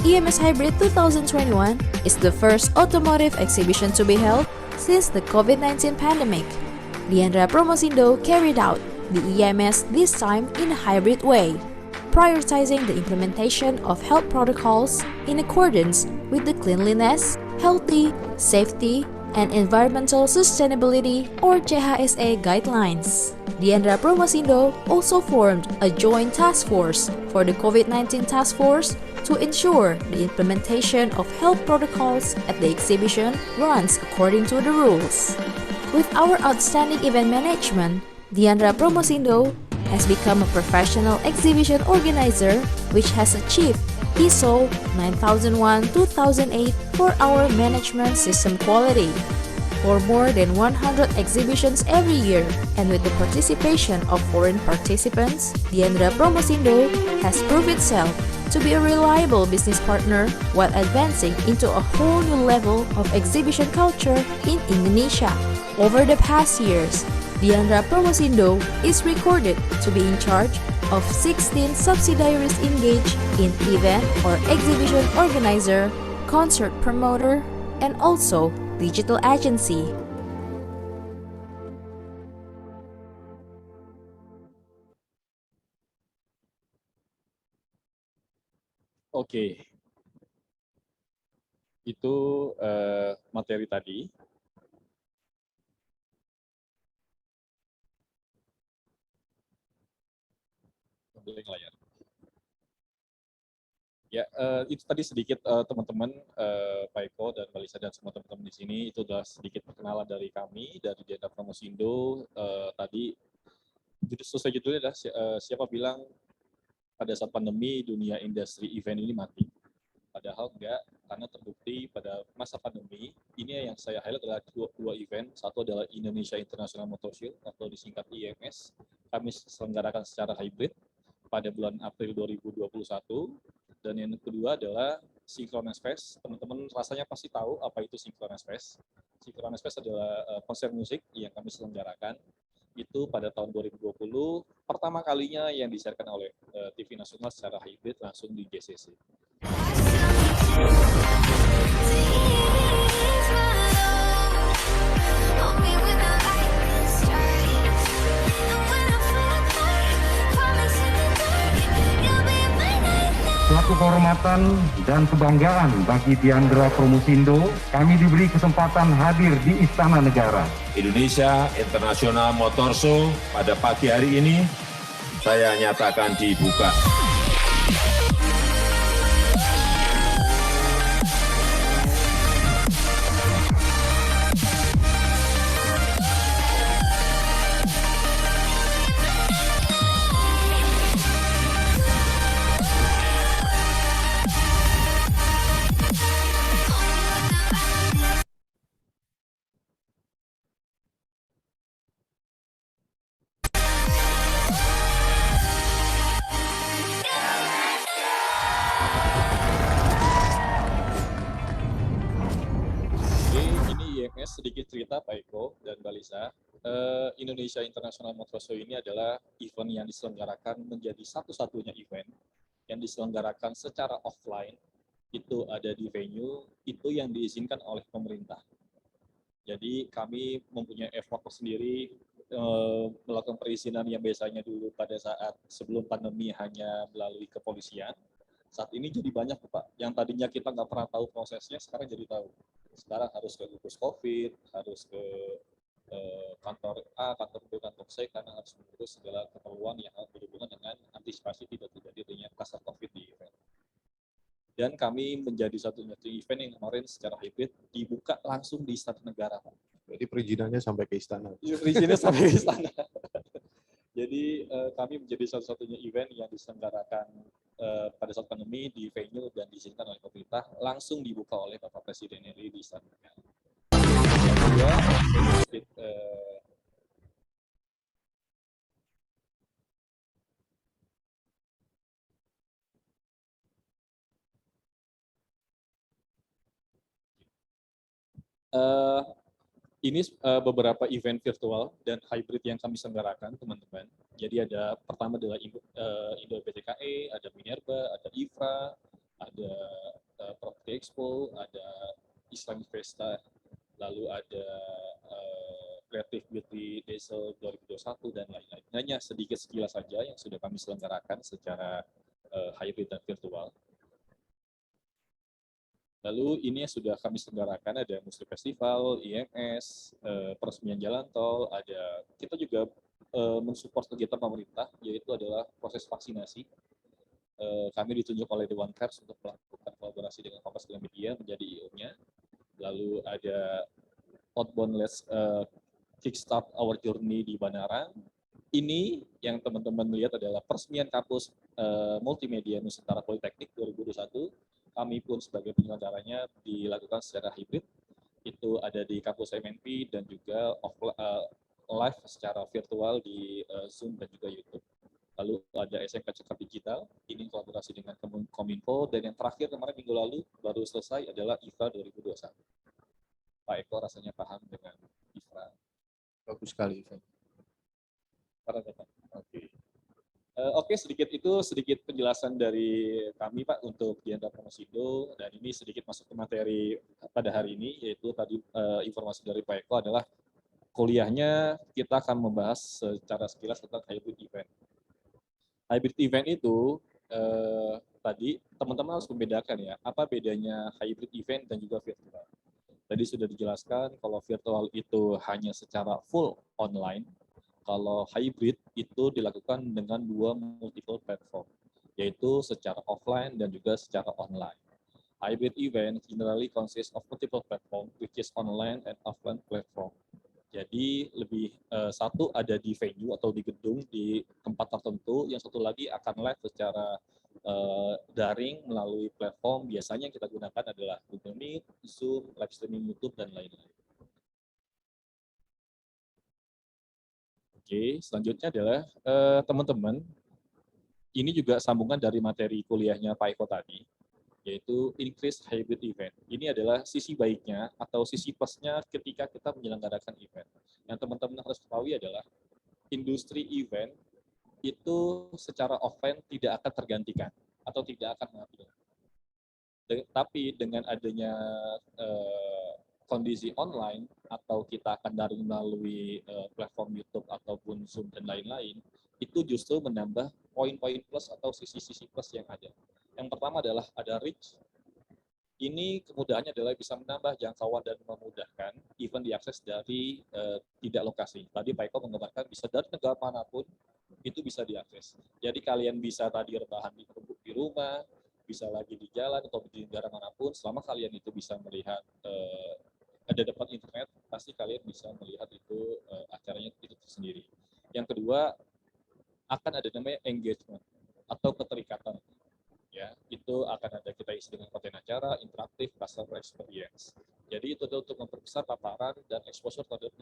EMS Hybrid 2021 is the first automotive exhibition to be held since the COVID-19 pandemic. Diandra Promosindo carried out the EMS this time in a hybrid way, prioritizing the implementation of health protocols in accordance with the cleanliness, healthy, safety, and environmental sustainability or CHSE guidelines. Diandra Promosindo also formed a joint task force for the COVID-19 task force to ensure the implementation of health protocols at the exhibition runs according to the rules. With our outstanding event management, Diandra Promosindo has become a professional exhibition organizer which has achieved ISO 9001-2008 for our management system quality. For more than 100 exhibitions every year and with the participation of foreign participants, Diandra Promosindo has proved itself to be a reliable business partner while advancing into a whole new level of exhibition culture in Indonesia. Over the past years, Diandra Promosindo is recorded to be in charge of 16 subsidiaries engaged in event or exhibition organizer, concert promoter, and also digital agency. Oke, itu materi tadi. Blank layar. Ya, itu tadi sedikit teman-teman, Pak Eko dan Mbak Lisa dan semua teman-teman di sini, itu adalah sedikit perkenalan dari kami, dari Diandra Promosindo. Tadi, sesuai judulnya adalah siapa bilang pada saat pandemi dunia industri event ini mati. Padahal enggak, karena terbukti pada masa pandemi, ini yang saya highlight adalah dua event. Satu adalah Indonesia International Motor Show, atau disingkat IMS. Kami selenggarakan secara hybrid pada bulan April 2021. Dan yang kedua adalah Synchronous Fest. Teman-teman rasanya pasti tahu apa itu Synchronous Fest. Synchronous Fest adalah konser musik yang kami selenggarakan. Itu pada tahun 2020, pertama kalinya yang disiarkan oleh TV Nasional secara hybrid langsung di JCC. Suatu kehormatan dan kebanggaan bagi Diandra Promosindo, kami diberi kesempatan hadir di Istana Negara. Indonesia International Motor Show pada pagi hari ini saya nyatakan dibuka. Sedikit cerita Pak Eko dan Mbak Lisa, Indonesia International Motor Show ini adalah event yang diselenggarakan menjadi satu-satunya event yang diselenggarakan secara offline, itu ada di venue, itu yang diizinkan oleh pemerintah. Jadi kami mempunyai effort sendiri, melakukan perizinan yang biasanya dulu pada saat sebelum pandemi hanya melalui kepolisian. Saat ini jadi banyak Pak, yang tadinya kita nggak pernah tahu prosesnya, sekarang jadi tahu. Sekarang harus ke gugus COVID, harus ke kantor A, kantor B, kantor C, karena harus mengurus segala keperluan yang berhubungan dengan antisipasi tidak terjadinya kluster COVID di event. Dan kami menjadi satu-satunya event yang kemarin secara hybrid dibuka langsung di Istana Negara. Jadi perizinannya sampai ke istana. Perizinannya sampai ke istana. Jadi kami menjadi satu-satunya event yang diselenggarakan pada saat pandemi di venue dan diizinkan oleh pemerintah, langsung dibuka oleh Bapak Presiden RI di Istana Negara. Ini beberapa event virtual dan hybrid yang kami selenggarakan, teman-teman. Jadi ada pertama adalah Indo PTKE, ada Minerba, ada IFRA, ada Property Expo, ada Islamic Festa, lalu ada Creative Beauty Diesel 2021 dan lain-lain. Hanya sedikit sekilas saja yang sudah kami selenggarakan secara hybrid dan virtual. Lalu ini yang sudah kami selenggarakan ada Muslim Festival, IMS, peresmian jalan tol, ada kita juga mensupport kegiatan pemerintah, yaitu adalah proses vaksinasi. Kami ditunjuk oleh Dewan Pers untuk melakukan kolaborasi dengan Kompas Gramedia menjadi IO-nya. Lalu ada Outbound Let's Kickstart Our Journey di Banara. Ini yang teman-teman lihat adalah peresmian kampus multimedia Nusantara Politeknik 2021. Kami pun sebagai penyelenggaranya dilakukan secara hybrid. Itu ada di kampus MNP dan juga live secara virtual di Zoom dan juga YouTube. Lalu ada SMK Cekap Digital, ini kolaborasi dengan Kominfo, dan yang terakhir kemarin minggu lalu baru selesai adalah IFRA 2021. Pak Eko rasanya paham dengan IFRA. Bagus sekali. Oke. Oke, sedikit penjelasan dari kami Pak untuk Diandra Promosindo, dan ini sedikit masuk ke materi pada hari ini, yaitu tadi informasi dari Pak Eko adalah kuliahnya kita akan membahas secara sekilas tentang hybrid event. Hybrid event itu tadi teman-teman harus membedakan ya, apa bedanya hybrid event dan juga virtual. Tadi sudah dijelaskan kalau virtual itu hanya secara full online. Kalau hybrid itu dilakukan dengan dua multiple platform. yaitu secara offline dan juga secara online. Hybrid event generally consists of multiple platform, which is online and offline platform. Jadi lebih satu ada di venue atau di gedung di tempat tertentu, yang satu lagi akan live secara daring melalui platform. Biasanya yang kita gunakan adalah Google Meet, Zoom, live streaming YouTube, dan lain-lain. Oke, selanjutnya adalah teman-teman, ini juga sambungan dari materi kuliahnya Pak Eko tadi, yaitu increased hybrid event. Ini adalah sisi baiknya atau sisi plusnya ketika kita menyelenggarakan event. Yang teman-teman harus ketahui adalah industri event itu secara offline tidak akan tergantikan atau tidak akan mati. Tapi dengan adanya kondisi online atau kita akan daring melalui platform YouTube ataupun Zoom dan lain-lain, itu justru menambah poin-poin plus atau sisi-sisi plus yang ada. Yang pertama adalah ada reach. Ini kemudahannya adalah bisa menambah jangkauan dan memudahkan event diakses dari tidak lokasi. Tadi Pak Eko menggambarkan bisa dari negara manapun itu bisa diakses. Jadi kalian bisa tadi rebahan di rumah, bisa lagi di jalan atau di negara manapun, selama kalian itu bisa melihat ada depan internet, pasti kalian bisa melihat itu acaranya itu sendiri. Yang kedua, akan ada namanya engagement atau keterikatan. Ya, itu akan ada kita isi dengan konten acara, interaktif, customer experience. Jadi itu untuk memperbesar paparan dan exposure terhadap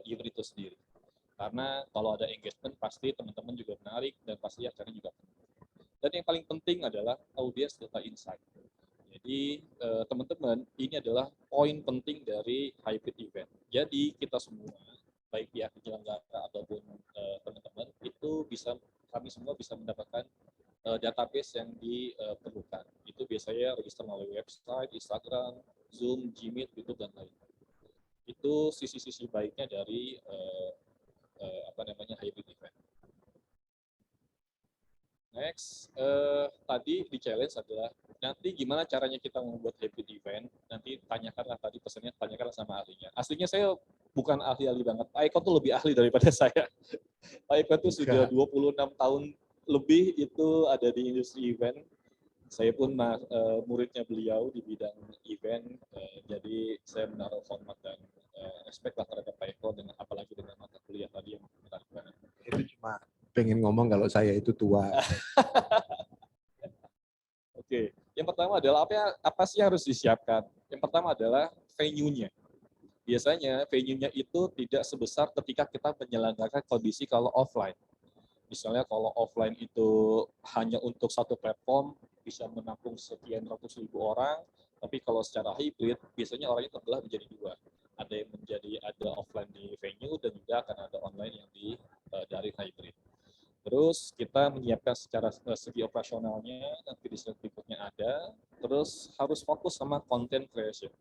event itu sendiri. Karena kalau ada engagement, pasti teman-teman juga menarik dan pasti acaranya juga penuh. Dan yang paling penting adalah audience data insight. Jadi teman-teman, ini adalah poin penting dari hybrid event. Jadi kita semua, baik pihak penyelenggara ataupun teman-teman, itu kami semua bisa mendapatkan database yang diperlukan. Itu biasanya register melalui website, Instagram, Zoom, Gmeet, YouTube, dan lain. Itu sisi-sisi baiknya dari hybrid event. Next, tadi di challenge adalah nanti gimana caranya kita membuat hybrid event. Nanti tanyakanlah tadi pesannya, tanyakanlah sama ahlinya. Aslinya saya bukan ahli banget. Pak Eko tuh lebih ahli daripada saya. Pak Eko tuh sudah 26 tahun lebih itu ada di industri event. Saya pun muridnya beliau di bidang event, jadi saya menaruh hormat dan respect lah terhadap Pak Eko, dengan apalagi dengan mata kuliah tadi yang menarik banget. Itu cuma pengen ngomong kalau saya itu tua. Oke, yang pertama adalah apa sih yang harus disiapkan? Yang pertama adalah venue-nya. Biasanya venue-nya itu tidak sebesar ketika kita menyelenggarakan kondisi kalau offline. Misalnya kalau offline itu hanya untuk satu platform bisa menampung sekian ratus ribu orang, tapi kalau secara hybrid biasanya orangnya terbelah menjadi dua. Ada yang ada offline di venue dan juga akan ada online yang dari hybrid. Terus kita menyiapkan secara segi operasionalnya, nanti di slide berikutnya ada. Terus harus fokus sama content creation.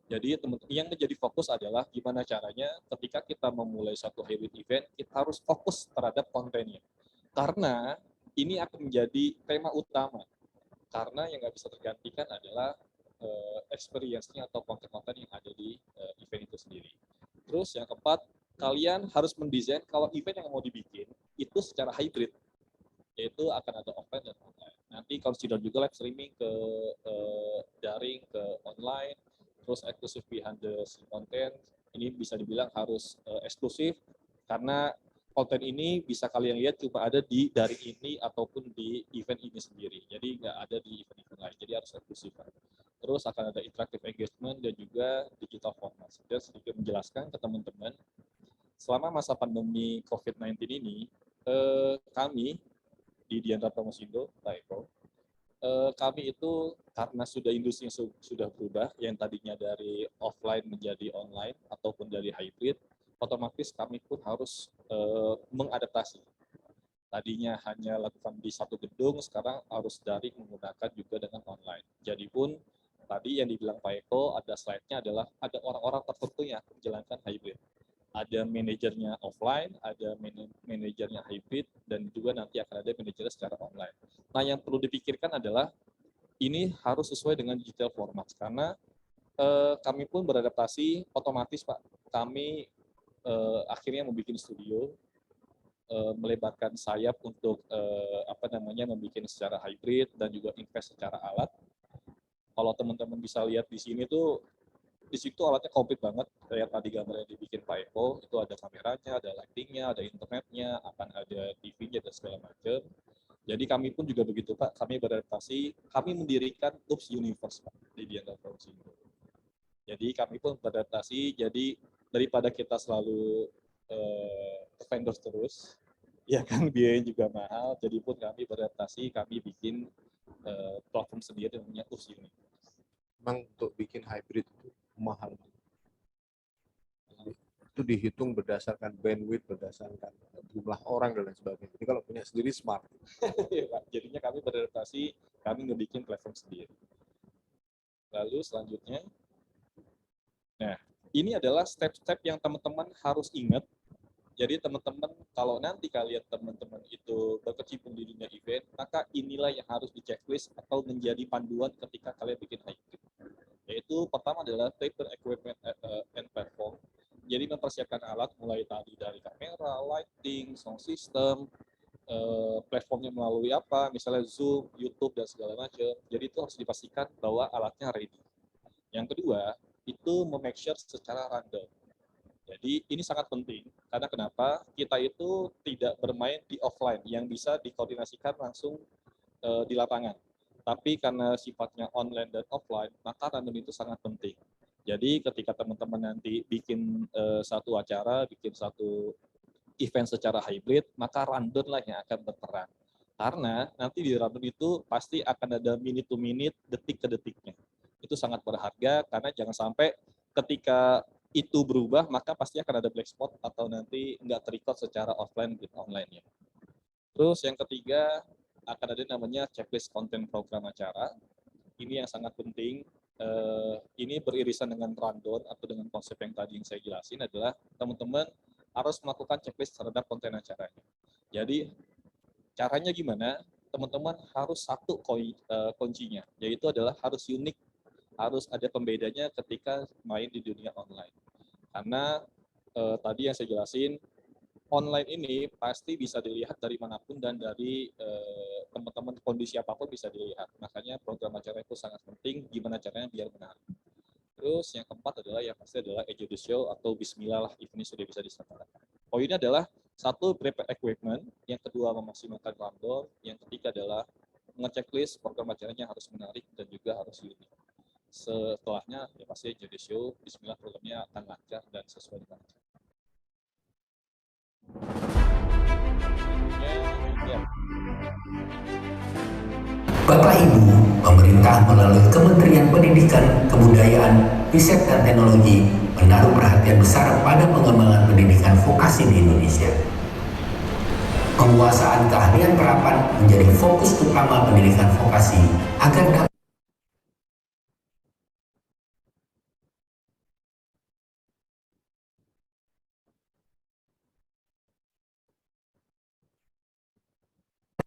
Jadi yang menjadi fokus adalah gimana caranya ketika kita memulai satu hybrid event, kita harus fokus terhadap kontennya. Karena ini akan menjadi tema utama. Karena yang nggak bisa tergantikan adalah experience-nya atau konten-konten yang ada di event itu sendiri. Terus yang keempat, kalian harus mendesain kalau event yang mau dibikin itu secara hybrid, yaitu akan ada offline dan online. Nanti consider juga live streaming ke daring, ke online, terus eksklusif behind the scene content. Ini bisa dibilang harus eksklusif, karena konten ini bisa kalian lihat cuma ada di daring ini ataupun di event ini sendiri. Jadi nggak ada di event-event lain, jadi harus eksklusif. Terus akan ada interactive engagement dan juga digital format. Saya sedikit menjelaskan ke teman-teman, selama masa pandemi COVID-19 ini, kami di Diandra Promosindo, Pak Eko, kami itu karena sudah industri yang sudah berubah, yang tadinya dari offline menjadi online ataupun dari hybrid, otomatis kami pun harus mengadaptasi. Tadinya hanya lakukan di satu gedung, sekarang harus daring menggunakan juga dengan online. Jadi pun tadi yang dibilang Pak Eko, ada slide-nya adalah ada orang-orang tertentu yang menjalankan hybrid. Ada manajernya offline, ada manajernya hybrid, dan juga nanti akan ada manajernya secara online. Nah, yang perlu dipikirkan adalah ini harus sesuai dengan digital format, karena kami pun beradaptasi otomatis, Pak. Kami akhirnya membuat studio melebarkan sayap untuk membuat secara hybrid dan juga invest secara alat. Kalau teman-teman bisa lihat di sini tuh, di situ alatnya komplit banget. Kayak tadi gambar yang dibikin Pak Eko, itu ada kameranya, ada lightingnya, ada internetnya, akan ada TV-nya dan segala macam. Jadi kami pun juga begitu Pak, kami beradaptasi, kami mendirikan Oops Universe Pak di Diandra Promosindo. Jadi kami pun beradaptasi, jadi daripada kita selalu ke vendor terus, ya kan biayanya juga mahal, jadi pun kami beradaptasi, kami bikin platform sendiri namanya Oops Universe. Memang untuk bikin hybrid itu mahal. Itu dihitung berdasarkan bandwidth, berdasarkan jumlah orang dan lain sebagainya. Jadi kalau punya sendiri smart. Ya, Pak. Jadinya kami beradaptasi, kami ngebikin platform sendiri. Lalu selanjutnya, nah ini adalah step-step yang teman-teman harus ingat. Jadi teman-teman, kalau nanti kalian teman-teman itu berkecimpung di dunia event, maka inilah yang harus di-checklist atau menjadi panduan ketika kalian bikin hybrid. Yaitu pertama adalah prepare equipment and platform. Jadi mempersiapkan alat mulai tadi dari kamera, lighting, sound system, platformnya melalui apa, misalnya Zoom, YouTube, dan segala macam. Jadi itu harus dipastikan bahwa alatnya ready. Yang kedua, itu memake sure secara random. Jadi ini sangat penting, karena kenapa? Kita itu tidak bermain di offline, yang bisa dikoordinasikan langsung di lapangan. Tapi karena sifatnya online dan offline, maka random itu sangat penting. Jadi ketika teman-teman nanti bikin satu acara, bikin satu event secara hybrid, maka random lah yang akan berperan. Karena nanti di random itu pasti akan ada minute to minute, detik ke detiknya. Itu sangat berharga, karena jangan sampai ketika itu berubah, maka pasti akan ada black spot atau nanti nggak terrecord secara offline dan online-nya. Terus yang ketiga, akan ada namanya checklist konten program acara. Ini yang sangat penting. Ini beririsan dengan rundown atau dengan konsep yang tadi yang saya jelasin adalah teman-teman harus melakukan checklist terhadap konten acaranya. Jadi caranya gimana? Teman-teman harus satu kuncinya, yaitu adalah harus unik, harus ada pembedanya ketika main di dunia online. Karena tadi yang saya jelasin, online ini pasti bisa dilihat dari manapun dan dari teman-teman kondisi apapun bisa dilihat. Makanya program acara itu sangat penting, gimana caranya biar menarik. Terus yang keempat adalah yang pasti adalah enjoy the show atau bismillah lah, ini sudah bisa diselenggarakan. Poinnya adalah satu, prepare equipment, yang kedua memaksimalkan random, yang ketiga adalah ngechecklist program acaranya harus menarik dan juga harus unik. Setelahnya ya pasti enjoy the show, bismillah programnya akan lancar dan sesuai dengan acara. Bapak Ibu, pemerintah melalui Kementerian Pendidikan, Kebudayaan, Riset dan Teknologi menaruh perhatian besar pada pengembangan pendidikan vokasi di Indonesia. Penguasaan keahlian terapan menjadi fokus utama pendidikan vokasi agar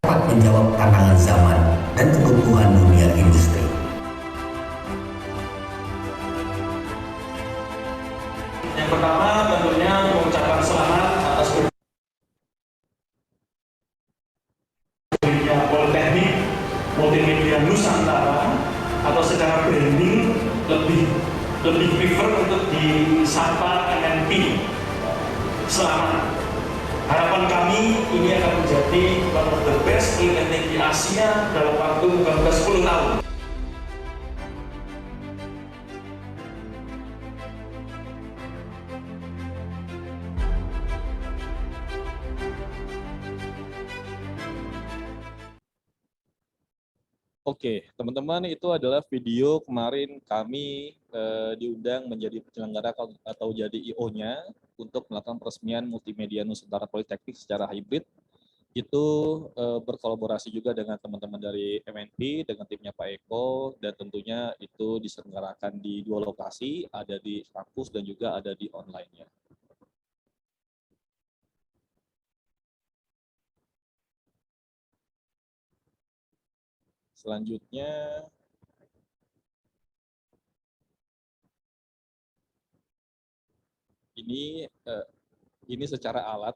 dapat menjawab tantangan zaman dan kebutuhan dunia industri. Yang pertama tentunya mengucapkan selamat atas berdirinya Politeknik Multimedia Nusantara, atau secara branding lebih prefer untuk disapa MNP. Selamat. Harapan kami ini akan menjadi one of the best politeknik di Asia dalam waktu moga-moga 10 tahun. Oke, teman-teman, itu adalah video kemarin kami diundang menjadi penyelenggara atau jadi IO-nya untuk melakukan peresmian Multimedia Nusantara Politeknik secara hybrid. Itu berkolaborasi juga dengan teman-teman dari MNP, dengan timnya Pak Eko, dan tentunya itu diselenggarakan di 2 lokasi, ada di kampus dan juga ada di online-nya. Selanjutnya, ini secara alat.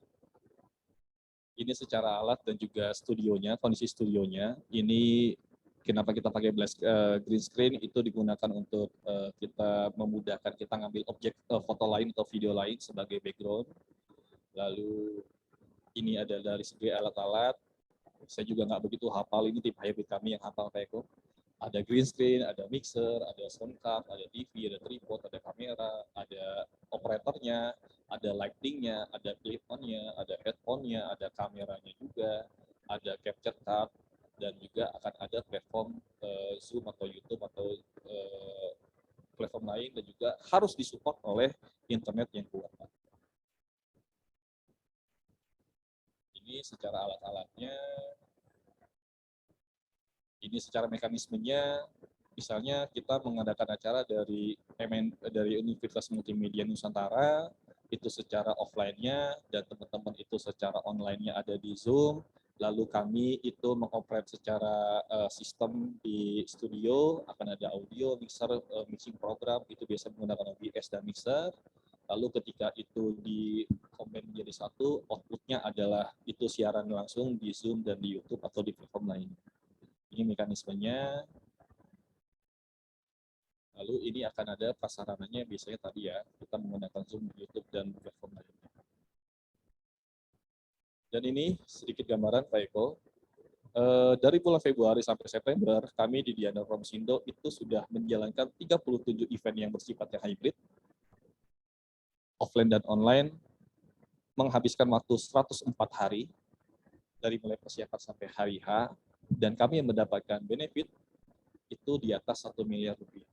Ini secara alat dan juga studionya, kondisi studionya. Ini kenapa kita pakai green screen, itu digunakan untuk kita memudahkan kita ngambil objek foto lain atau video lain sebagai background. Lalu ini ada dari segi alat-alat. Saya juga nggak begitu hafal, ini tim hybrid kami yang hafal Pak Eko. Ada green screen, ada mixer, ada sound card, ada TV, ada tripod, ada kamera, ada operatornya, ada lighting-nya, ada clip-on-nya, ada headphone-nya, ada kameranya juga, ada capture card, dan juga akan ada platform Zoom atau YouTube atau platform lain, dan juga harus disupport oleh internet yang kuat. Ini secara alat-alatnya, ini secara mekanismenya, misalnya kita mengadakan acara dari Universitas Multimedia Nusantara, itu secara offline-nya, dan teman-teman itu secara online-nya ada di Zoom, lalu kami itu mengoperate secara sistem di studio, akan ada audio, mixer, mixing program, itu biasa menggunakan OBS dan mixer. Lalu ketika itu di-combine menjadi satu, output-nya adalah itu siaran langsung di Zoom dan di YouTube atau di platform lain. Ini mekanismenya. Lalu ini akan ada prasarananya, biasanya tadi ya, kita menggunakan Zoom, YouTube, dan platform lainnya. Dan ini sedikit gambaran Pak Eko. Dari bulan Februari sampai September, kami di Diandra Promosindo itu sudah menjalankan 37 event yang bersifatnya hybrid, offline dan online, menghabiskan waktu 104 hari, dari mulai persiapan sampai hari H, dan kami mendapatkan benefit itu di atas 1 miliar rupiah.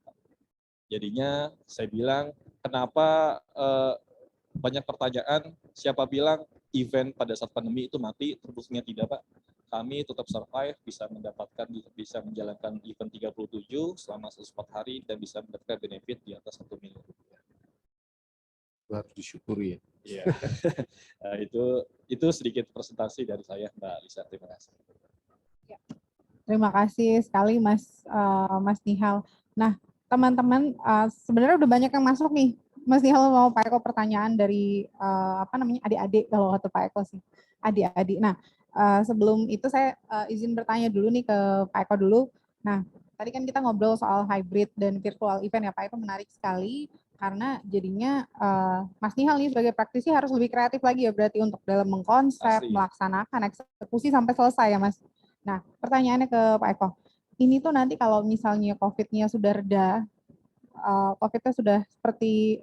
Jadinya saya bilang, kenapa banyak pertanyaan, siapa bilang event pada saat pandemi itu mati, terbuktinya tidak Pak. Kami tetap survive, bisa menjalankan event 37 selama 104 hari, dan bisa mendapatkan benefit di atas 1 miliar rupiah. Harus disyukuri ya. Iya. Nah, itu sedikit presentasi dari saya Mbak Lisa. Terima kasih. Ya. Terima kasih sekali Mas Nihal. Nah, teman-teman sebenarnya udah banyak yang masuk nih. Mas Nihal mau Pak Eko pertanyaan dari adik-adik, kalau kata Pak Eko sih. Adik-adik. Nah, sebelum itu saya izin bertanya dulu nih ke Pak Eko dulu. Nah, tadi kan kita ngobrol soal hybrid dan virtual event ya Pak Eko, menarik sekali. Karena jadinya Mas Nihal nih sebagai praktisi harus lebih kreatif lagi ya berarti untuk dalam mengkonsep, melaksanakan, eksekusi sampai selesai ya Mas. Nah, pertanyaannya ke Pak Eko, ini tuh nanti kalau misalnya COVID-nya sudah reda, COVID-nya sudah seperti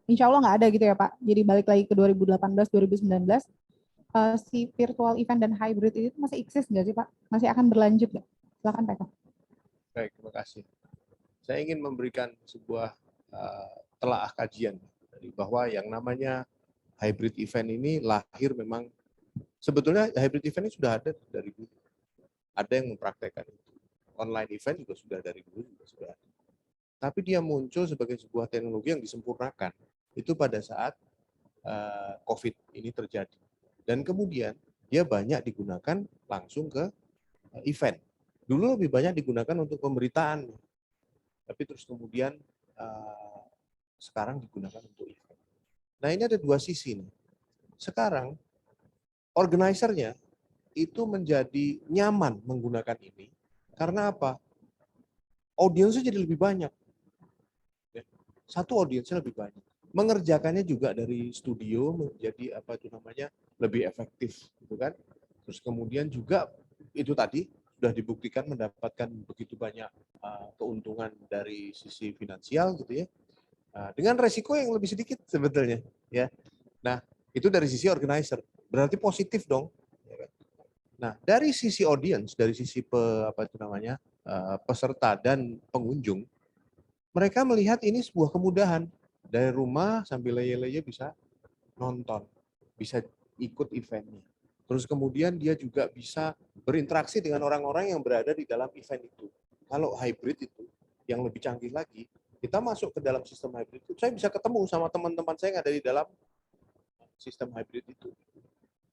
insya Allah nggak ada gitu ya Pak, jadi balik lagi ke 2018-2019, si virtual event dan hybrid itu masih eksis nggak sih Pak? Masih akan berlanjut nggak? Silakan Pak Eko. Baik, terima kasih. Saya ingin memberikan sebuah telaah kajian dari bahwa yang namanya hybrid event ini lahir memang sebetulnya hybrid event ini sudah ada dari dulu. Ada yang mempraktekkan itu. Online event juga sudah dari dulu juga sudah ada. Tapi dia muncul sebagai sebuah teknologi yang disempurnakan itu pada saat COVID ini terjadi. Dan kemudian dia banyak digunakan langsung ke event. Dulu lebih banyak digunakan untuk pemberitaan. Tapi terus kemudian sekarang digunakan untuk event. Nah ini ada dua sisi nih. Sekarang organizer-nya itu menjadi nyaman menggunakan ini karena apa? Audiensnya jadi lebih banyak. Satu audiensnya lebih banyak. Mengerjakannya juga dari studio menjadi lebih efektif, gitu kan? Terus kemudian juga itu tadi sudah dibuktikan mendapatkan begitu banyak keuntungan dari sisi finansial gitu ya, dengan resiko yang lebih sedikit sebetulnya ya. Nah itu dari sisi organizer berarti positif dong. Nah dari sisi audience, dari sisi peserta dan pengunjung, mereka melihat ini sebuah kemudahan dari rumah sambil leye-leye bisa nonton, bisa ikut eventnya. Terus kemudian dia juga bisa berinteraksi dengan orang-orang yang berada di dalam event itu. Kalau hybrid itu, yang lebih canggih lagi, kita masuk ke dalam sistem hybrid itu, saya bisa ketemu sama teman-teman saya yang ada di dalam sistem hybrid itu.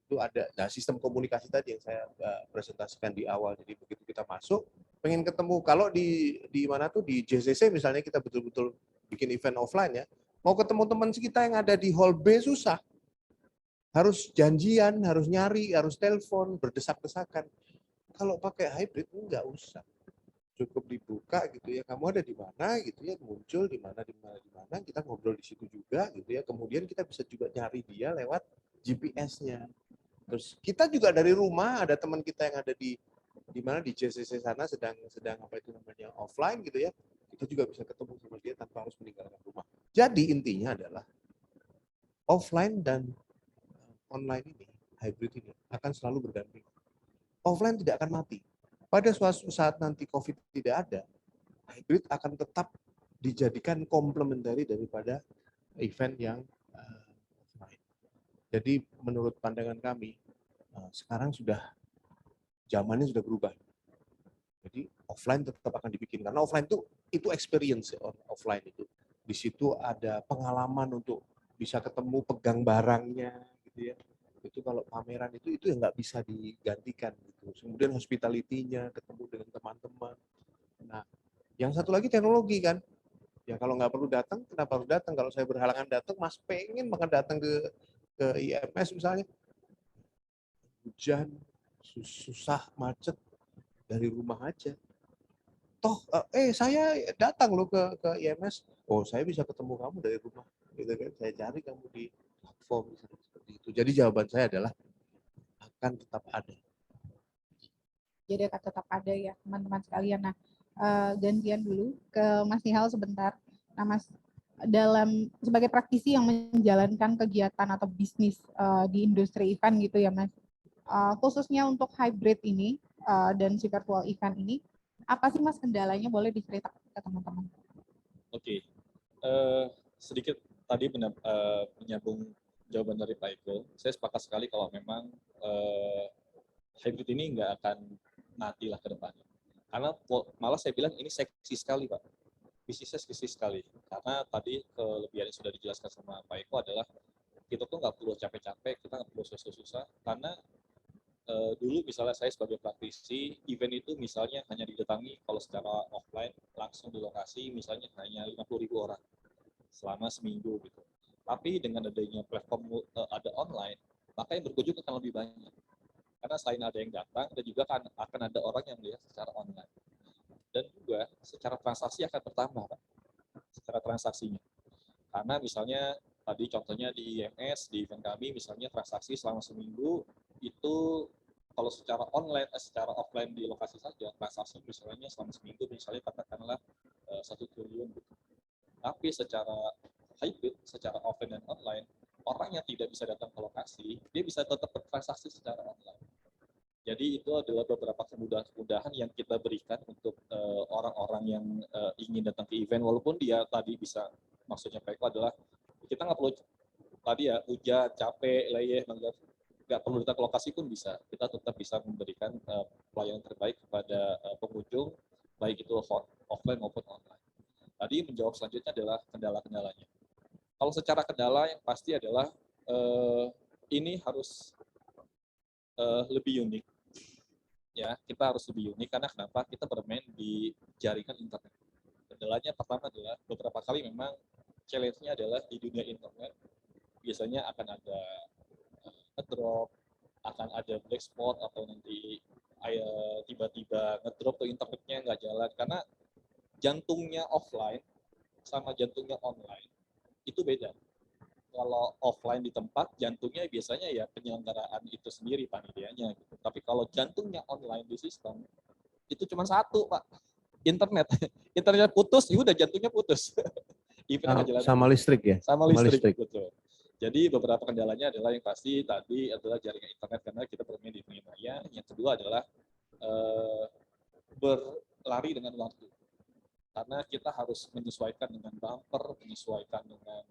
Itu ada, nah sistem komunikasi tadi yang saya presentasikan di awal. Jadi begitu kita masuk, pengen ketemu. Kalau di mana tuh, di JCC misalnya kita betul-betul bikin event offline ya, mau ketemu teman kita yang ada di hall B susah. harus janjian, harus nyari, harus telepon, berdesak-desakan. Kalau pakai hybrid enggak usah. Cukup dibuka gitu ya, kamu ada di mana gitu ya, muncul di mana, kita ngobrol di situ juga gitu ya. Kemudian kita bisa juga nyari dia lewat GPS-nya. Terus kita juga dari rumah, ada teman kita yang ada di mana di JCC sana sedang apa itu namanya offline gitu ya. Kita juga bisa ketemu sama dia tanpa harus meninggalkan rumah. Jadi intinya adalah offline dan online ini, hybrid ini akan selalu berdamping. Offline tidak akan mati. Pada suatu saat nanti COVID tidak ada, hybrid akan tetap dijadikan komplementari daripada event yang offline. Jadi menurut pandangan kami, sekarang zamannya sudah berubah. Jadi offline tetap akan dibikin, karena offline itu experience ya, offline itu. Di situ ada pengalaman untuk bisa ketemu, pegang barangnya gitu ya. Itu kalau pameran itu yang nggak bisa digantikan gitu. Kemudian hospitality-nya, ketemu dengan teman-teman. Nah, yang satu lagi teknologi kan. Ya kalau nggak perlu datang, kenapa harus datang? Kalau saya berhalangan datang, Mas pengen banget datang ke IMS misalnya. Hujan, susah, macet, dari rumah aja. Toh, saya datang loh ke IMS. Oh, saya bisa ketemu kamu dari rumah. Gitu kan? Saya cari kamu di platform seperti itu. Jadi jawaban saya adalah akan tetap ada. Jadi akan tetap ada ya teman-teman sekalian. Nah, gantian dulu ke Mas Nihal sebentar. Nah, Mas, sebagai praktisi yang menjalankan kegiatan atau bisnis di industri event gitu ya, Mas. Khususnya untuk hybrid ini dan si virtual event ini, apa sih Mas kendalanya? Boleh diceritakan ke teman-teman. Oke. Sedikit tadi menyambung jawaban dari Pak Eko. Saya sepakat sekali kalau memang hybrid ini nggak akan mati lah ke depannya. Karena malah saya bilang ini seksi sekali, Pak. Bisnisnya seksi sekali. Karena tadi kelebihan yang sudah dijelaskan sama Pak Eko adalah kita tuh nggak perlu capek-capek, kita nggak perlu susah-susah. Karena dulu misalnya saya sebagai praktisi, event itu misalnya hanya didatangi kalau secara offline langsung di lokasi misalnya hanya 50.000 orang selama seminggu gitu. Tapi dengan adanya platform ada online, maka yang berkunjung akan lebih banyak. Karena selain ada yang datang, dan juga akan ada orang yang melihat secara online. Dan juga secara transaksi akan bertambah, Pak. Secara transaksinya. Karena misalnya tadi contohnya di IMS, di event kami misalnya transaksi selama seminggu itu kalau secara online, secara offline di lokasi saja, transaksi misalnya selama seminggu misalnya katakanlah 1 triliun gitu. Tapi secara hybrid, secara offline dan online, orang yang tidak bisa datang ke lokasi, dia bisa tetap bertransaksi secara online. Jadi itu adalah beberapa kemudahan yang kita berikan untuk orang-orang yang ingin datang ke event, walaupun dia tadi bisa, maksudnya Pak Eko adalah kita nggak perlu tadi ya hujan, capek, leyeh, nggak perlu datang ke lokasi pun bisa. Kita tetap bisa memberikan pelayanan terbaik kepada pengunjung, baik itu offline maupun online. Tadi menjawab selanjutnya adalah kendala-kendalanya. Kalau secara kendala yang pasti adalah ini harus lebih unik. Ya, kita harus lebih unik karena kenapa? Kita bermain di jaringan internet. Kendalanya pertama adalah beberapa kali memang challenge-nya adalah di dunia internet biasanya akan ada ngedrop, akan ada black spot atau nanti tiba-tiba ngedrop tuh internetnya nggak jalan karena jantungnya offline sama jantungnya online itu beda. Kalau offline di tempat, jantungnya biasanya ya penyelenggaraan itu sendiri panitianya. Gitu. Tapi kalau jantungnya online di sistem, itu cuma satu, Pak. Internet. Internet putus, ya udah jantungnya putus. Sama listrik ya? Sama listrik, betul. Jadi beberapa kendalanya adalah yang pasti tadi adalah jaringan internet karena kita bermain di dunia maya. Yang kedua adalah berlari dengan waktu. Karena kita harus menyesuaikan dengan bumper, menyesuaikan dengan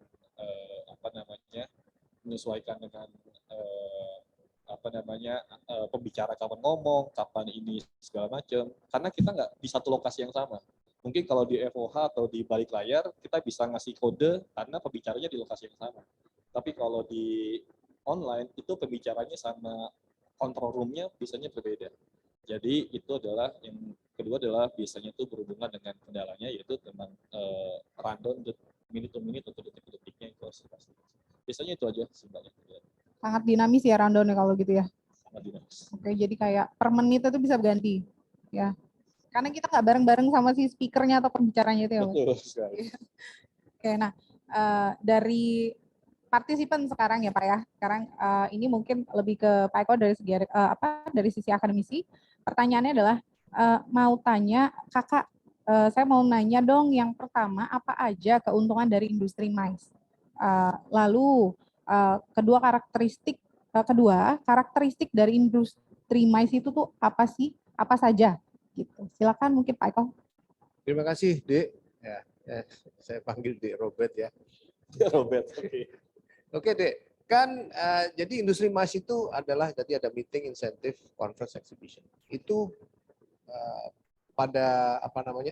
menyesuaikan dengan pembicara kapan ngomong, kapan ini segala macam. Karena kita nggak di satu lokasi yang sama. Mungkin kalau di FOH atau di balik layar kita bisa ngasih kode karena pembicaranya di lokasi yang sama. Tapi kalau di online itu pembicaranya sama control room-nya biasanya berbeda. Jadi itu adalah yang kedua adalah biasanya itu berhubungan dengan kendalanya yaitu tentang rundown minute to minute atau detik-detiknya itu pasti. Biasanya itu aja sebenarnya. Sangat dinamis ya rundown-nya kalau gitu ya. Sangat dinamis. Oke, jadi kayak per menit itu bisa ganti ya. Karena kita nggak bareng-bareng sama si speakernya atau pembicaranya itu ya. Betul sekali. Oke, nah dari partisipan sekarang ya Pak ya. Sekarang ini mungkin lebih ke Pak Eko dari segi dari sisi akademisi. Pertanyaannya adalah mau tanya Kakak, saya mau nanya dong yang pertama apa aja keuntungan dari industri MICE. Lalu kedua karakteristik dari industri MICE itu tuh apa sih? Apa saja? Gitu. Silakan mungkin Pak Eko. Terima kasih, Dek. Ya, saya panggil Dek Robert ya. Robert, oke. Oke, Dek. Kan jadi industri MICE itu adalah tadi ada meeting, incentive, conference, exhibition. Itu pada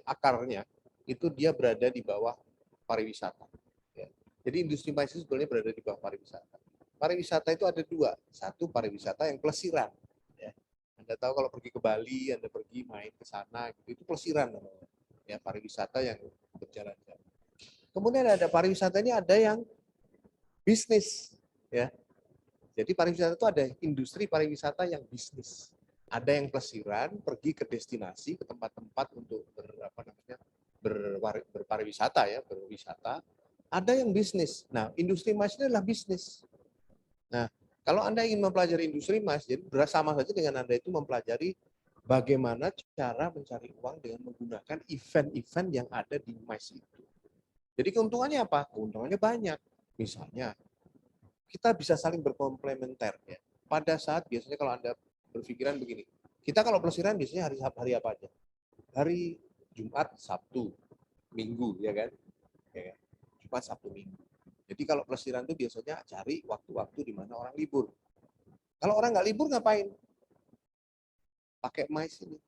akarnya itu dia berada di bawah pariwisata. Ya. Jadi industri MICE itu sebenarnya berada di bawah pariwisata. Pariwisata itu ada dua. Satu pariwisata yang pelesiran. Ya. Anda tahu kalau pergi ke Bali, Anda pergi main ke sana, gitu, itu pelesiran namanya. Ya, pariwisata yang berjalan-jalan. Kemudian ada pariwisata ini ada yang bisnis. Ya. Jadi pariwisata itu ada industri pariwisata yang bisnis. Ada yang pelesiran, pergi ke destinasi, ke tempat-tempat untuk berpariwisata ya, berwisata. Ada yang bisnis. Nah, industri MICE ini adalah bisnis. Nah, kalau Anda ingin mempelajari industri MICE, jadi sama saja dengan Anda itu mempelajari bagaimana cara mencari uang dengan menggunakan event-event yang ada di MICE itu. Jadi keuntungannya apa? Keuntungannya banyak. Misalnya, kita bisa saling berkomplementer ya. Pada saat biasanya kalau Anda berpikiran begini, kita kalau pelesiran biasanya hari apa aja? Hari Jumat, Sabtu, Minggu, ya kan? Ya, Jumat, Sabtu, Minggu. Jadi kalau pelesiran itu biasanya cari waktu-waktu di mana orang libur. Kalau orang nggak libur ngapain? Pakai MICE ini.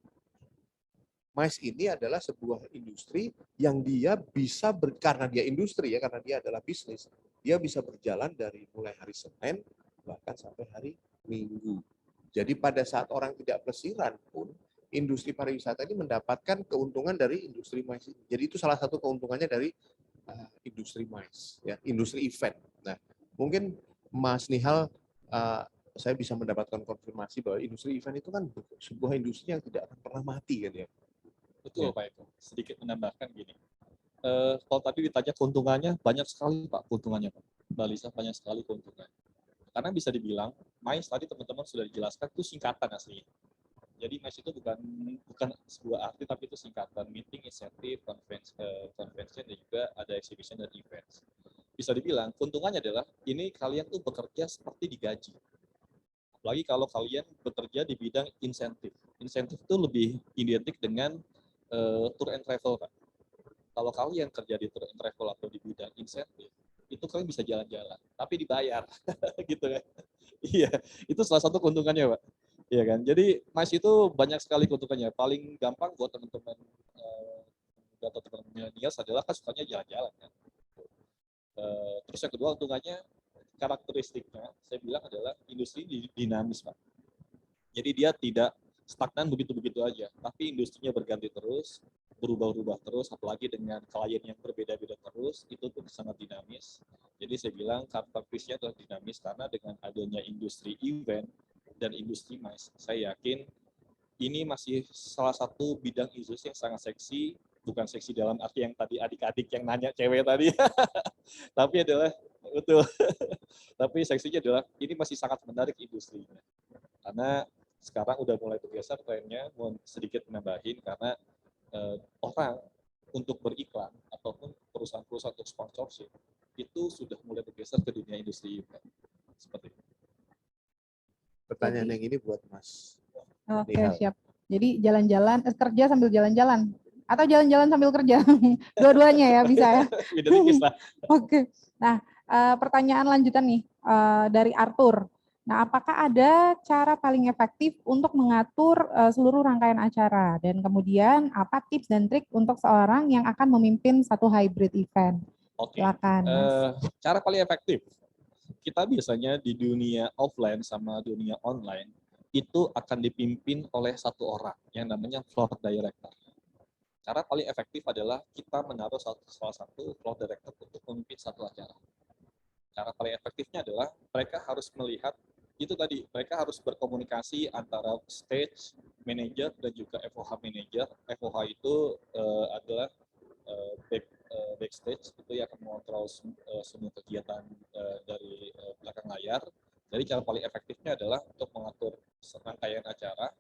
MICE ini adalah sebuah industri yang dia bisa karena dia industri ya, karena dia adalah bisnis, dia bisa berjalan dari mulai hari Senin bahkan sampai hari Minggu. Jadi pada saat orang tidak pelesiran pun, industri pariwisata ini mendapatkan keuntungan dari industri MICE. Jadi itu salah satu keuntungannya dari industri MICE, ya, industri event. Nah, mungkin Mas Nihal, saya bisa mendapatkan konfirmasi bahwa industri event itu kan sebuah industri yang tidak akan pernah mati kan ya. Betul Pak Eko. Sedikit menambahkan gini. Kalau tadi ditanya keuntungannya, banyak sekali Pak keuntungannya Pak. Mbak Lisa, banyak sekali keuntungannya. Karena bisa dibilang, MICE tadi teman-teman sudah dijelaskan itu singkatan aslinya. Jadi MICE itu bukan sebuah arti, tapi itu singkatan meeting, incentive, convention, dan juga ada exhibition dan events. Bisa dibilang, keuntungannya adalah ini kalian tuh bekerja seperti digaji. Apalagi kalau kalian bekerja di bidang insentif. Insentif itu lebih identik dengan tour and travel, Pak. Kalau kalian kerja di tour and travel atau di bidang insentif, itu kalian bisa jalan-jalan, tapi dibayar, gitu kan? Iya, itu salah satu keuntungannya, Pak. Iya kan? Jadi MICE itu banyak sekali keuntungannya. Paling gampang buat teman-teman atau teman-teman milenial adalah kan sukanya jalan-jalan kan. Terus yang kedua keuntungannya, karakteristiknya saya bilang adalah industri dinamis, Pak. Jadi dia tidak stagnan begitu-begitu aja, tapi industrinya berganti terus, berubah-ubah terus, apalagi dengan klien yang berbeda-beda terus, itu tuh sangat dinamis. Jadi saya bilang karakteristiknya adalah dinamis karena dengan adanya industri event dan industri MICE, saya yakin ini masih salah satu bidang industri yang sangat seksi, bukan seksi dalam arti yang tadi adik-adik yang nanya cewek tadi, tapi adalah betul. Tapi seksinya adalah ini masih sangat menarik industrinya, karena sekarang udah mulai bergeser trennya, mau sedikit menambahin karena orang untuk beriklan ataupun perusahaan-perusahaan untuk sponsorship itu sudah mulai bergeser ke dunia industri event. Seperti itu. Pertanyaan yang ini buat Mas. Oke, siap. Jadi jalan-jalan, kerja sambil jalan-jalan atau jalan-jalan sambil kerja, dua-duanya ya bisa ya. Oke. Nah, pertanyaan lanjutan nih dari Arthur. Nah, apakah ada cara paling efektif untuk mengatur seluruh rangkaian acara? Dan kemudian apa tips dan trik untuk seorang yang akan memimpin satu hybrid event? Oke. Silakan, Mas. Cara paling efektif, kita biasanya di dunia offline sama dunia online itu akan dipimpin oleh satu orang yang namanya floor director. Cara paling efektif adalah kita menaruh salah satu floor director untuk memimpin satu acara. cara paling efektifnya adalah mereka harus melihat itu tadi, mereka harus berkomunikasi antara stage manager dan juga FOH manager. FOH itu adalah backstage, itu yang akan mengontrol semua kegiatan dari belakang layar. Jadi cara paling efektifnya adalah untuk mengatur rangkaian acara,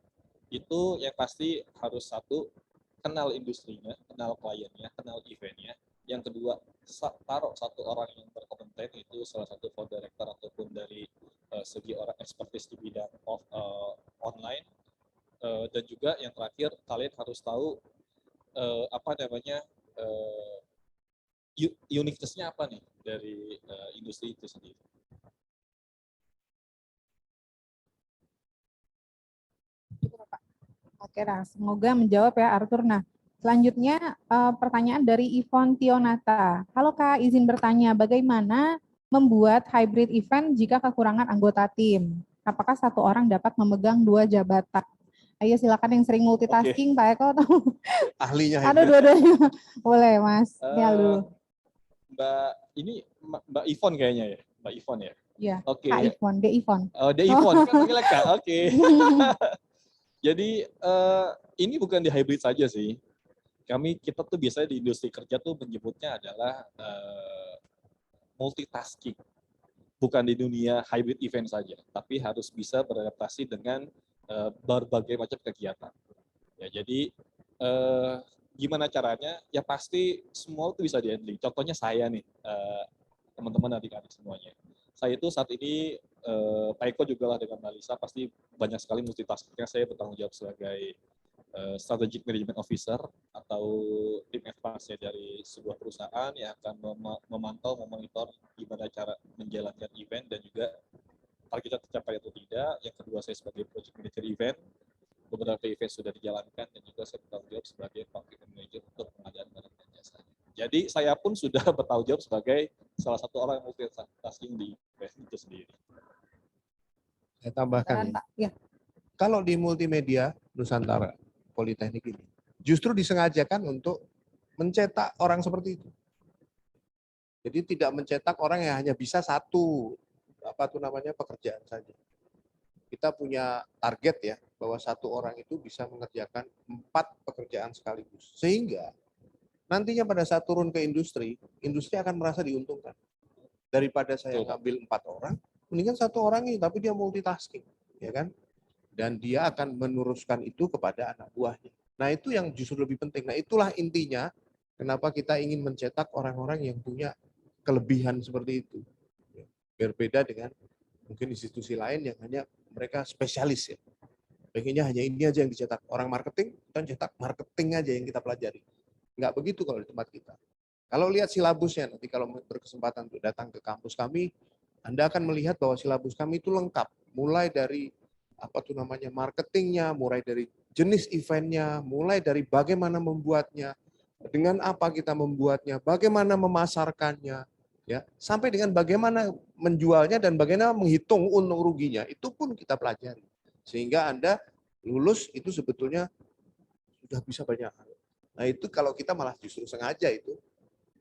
itu yang pasti harus satu, kenal industrinya, kenal kliennya, kenal eventnya. Yang kedua, taruh satu orang yang berkompeten, itu salah satu floor director ataupun dari segi orang expertise di bidang online. Dan juga yang terakhir, kalian harus tahu uniqueness-nya apa nih dari industri itu sendiri. Oke, nah semoga menjawab ya Arthur. Nah, selanjutnya pertanyaan dari Ivon Tionata. Halo Kak, izin bertanya, bagaimana membuat hybrid event jika kekurangan anggota tim? Apakah satu orang dapat memegang 2 jabatan? Ayo silakan yang sering multitasking, Pak Eko. Ahlinya. Ada dua-duanya. Boleh, Mas. Lihat dulu. Mbak Ivon kayaknya ya, Mbak Ivon ya. Iya. Oke. Kak Ivon, De Ivon. Oh, De Ivon, kan panggilnya Kak. Oke. Jadi ini bukan di hybrid saja sih. Kita tuh biasanya di industri kerja tuh menyebutnya adalah multitasking. Bukan di dunia hybrid event saja, tapi harus bisa beradaptasi dengan berbagai macam kegiatan. Ya, jadi gimana caranya? Ya pasti semua itu bisa di-handling. Contohnya saya nih, teman-teman adik-adik semuanya. Saya itu saat ini, Pak Eko juga lah dengan Mbak Lisa, pasti banyak sekali multitaskingnya. Saya bertanggung jawab sebagai Strategic Management Officer atau tim advance dari sebuah perusahaan yang akan memantau, memonitor gimana cara menjalankan event dan juga targetnya tercapai atau tidak. Yang kedua, saya sebagai Project Manager event. Beberapa event sudah dijalankan dan juga saya bertanggung jawab sebagai Marketing Manager untuk pengadaan barang dan jasa. Jadi saya pun sudah bertanggung jawab sebagai salah satu orang yang multitasking di event itu sendiri. Saya tambahkan ya. Kalau di multimedia Nusantara Politeknik ini justru disengajakan untuk mencetak orang seperti itu. Jadi tidak mencetak orang yang hanya bisa satu pekerjaan saja. Kita punya target ya bahwa satu orang itu bisa mengerjakan 4 pekerjaan sekaligus. Sehingga nantinya pada saat turun ke industri akan merasa diuntungkan. Daripada saya ngambil 4 orang, mendingan 1 orang ini tapi dia multitasking, ya kan? Dan dia akan meneruskan itu kepada anak buahnya. Nah, itu yang justru lebih penting. Nah, itulah intinya kenapa kita ingin mencetak orang-orang yang punya kelebihan seperti itu. Berbeda dengan mungkin institusi lain yang hanya mereka spesialis ya. Pengennya hanya ini aja yang dicetak. Orang marketing, kita cetak marketing aja yang kita pelajari. Enggak begitu kalau di tempat kita. Kalau lihat silabusnya, nanti kalau berkesempatan untuk datang ke kampus kami, Anda akan melihat bahwa silabus kami itu lengkap. Mulai dari marketingnya, mulai dari jenis eventnya, mulai dari bagaimana membuatnya, dengan apa kita membuatnya, bagaimana memasarkannya, ya, sampai dengan bagaimana menjualnya dan bagaimana menghitung untung ruginya, itu pun kita pelajari. Sehingga Anda lulus itu sebetulnya sudah bisa banyak hal. Nah, itu kalau kita malah justru sengaja itu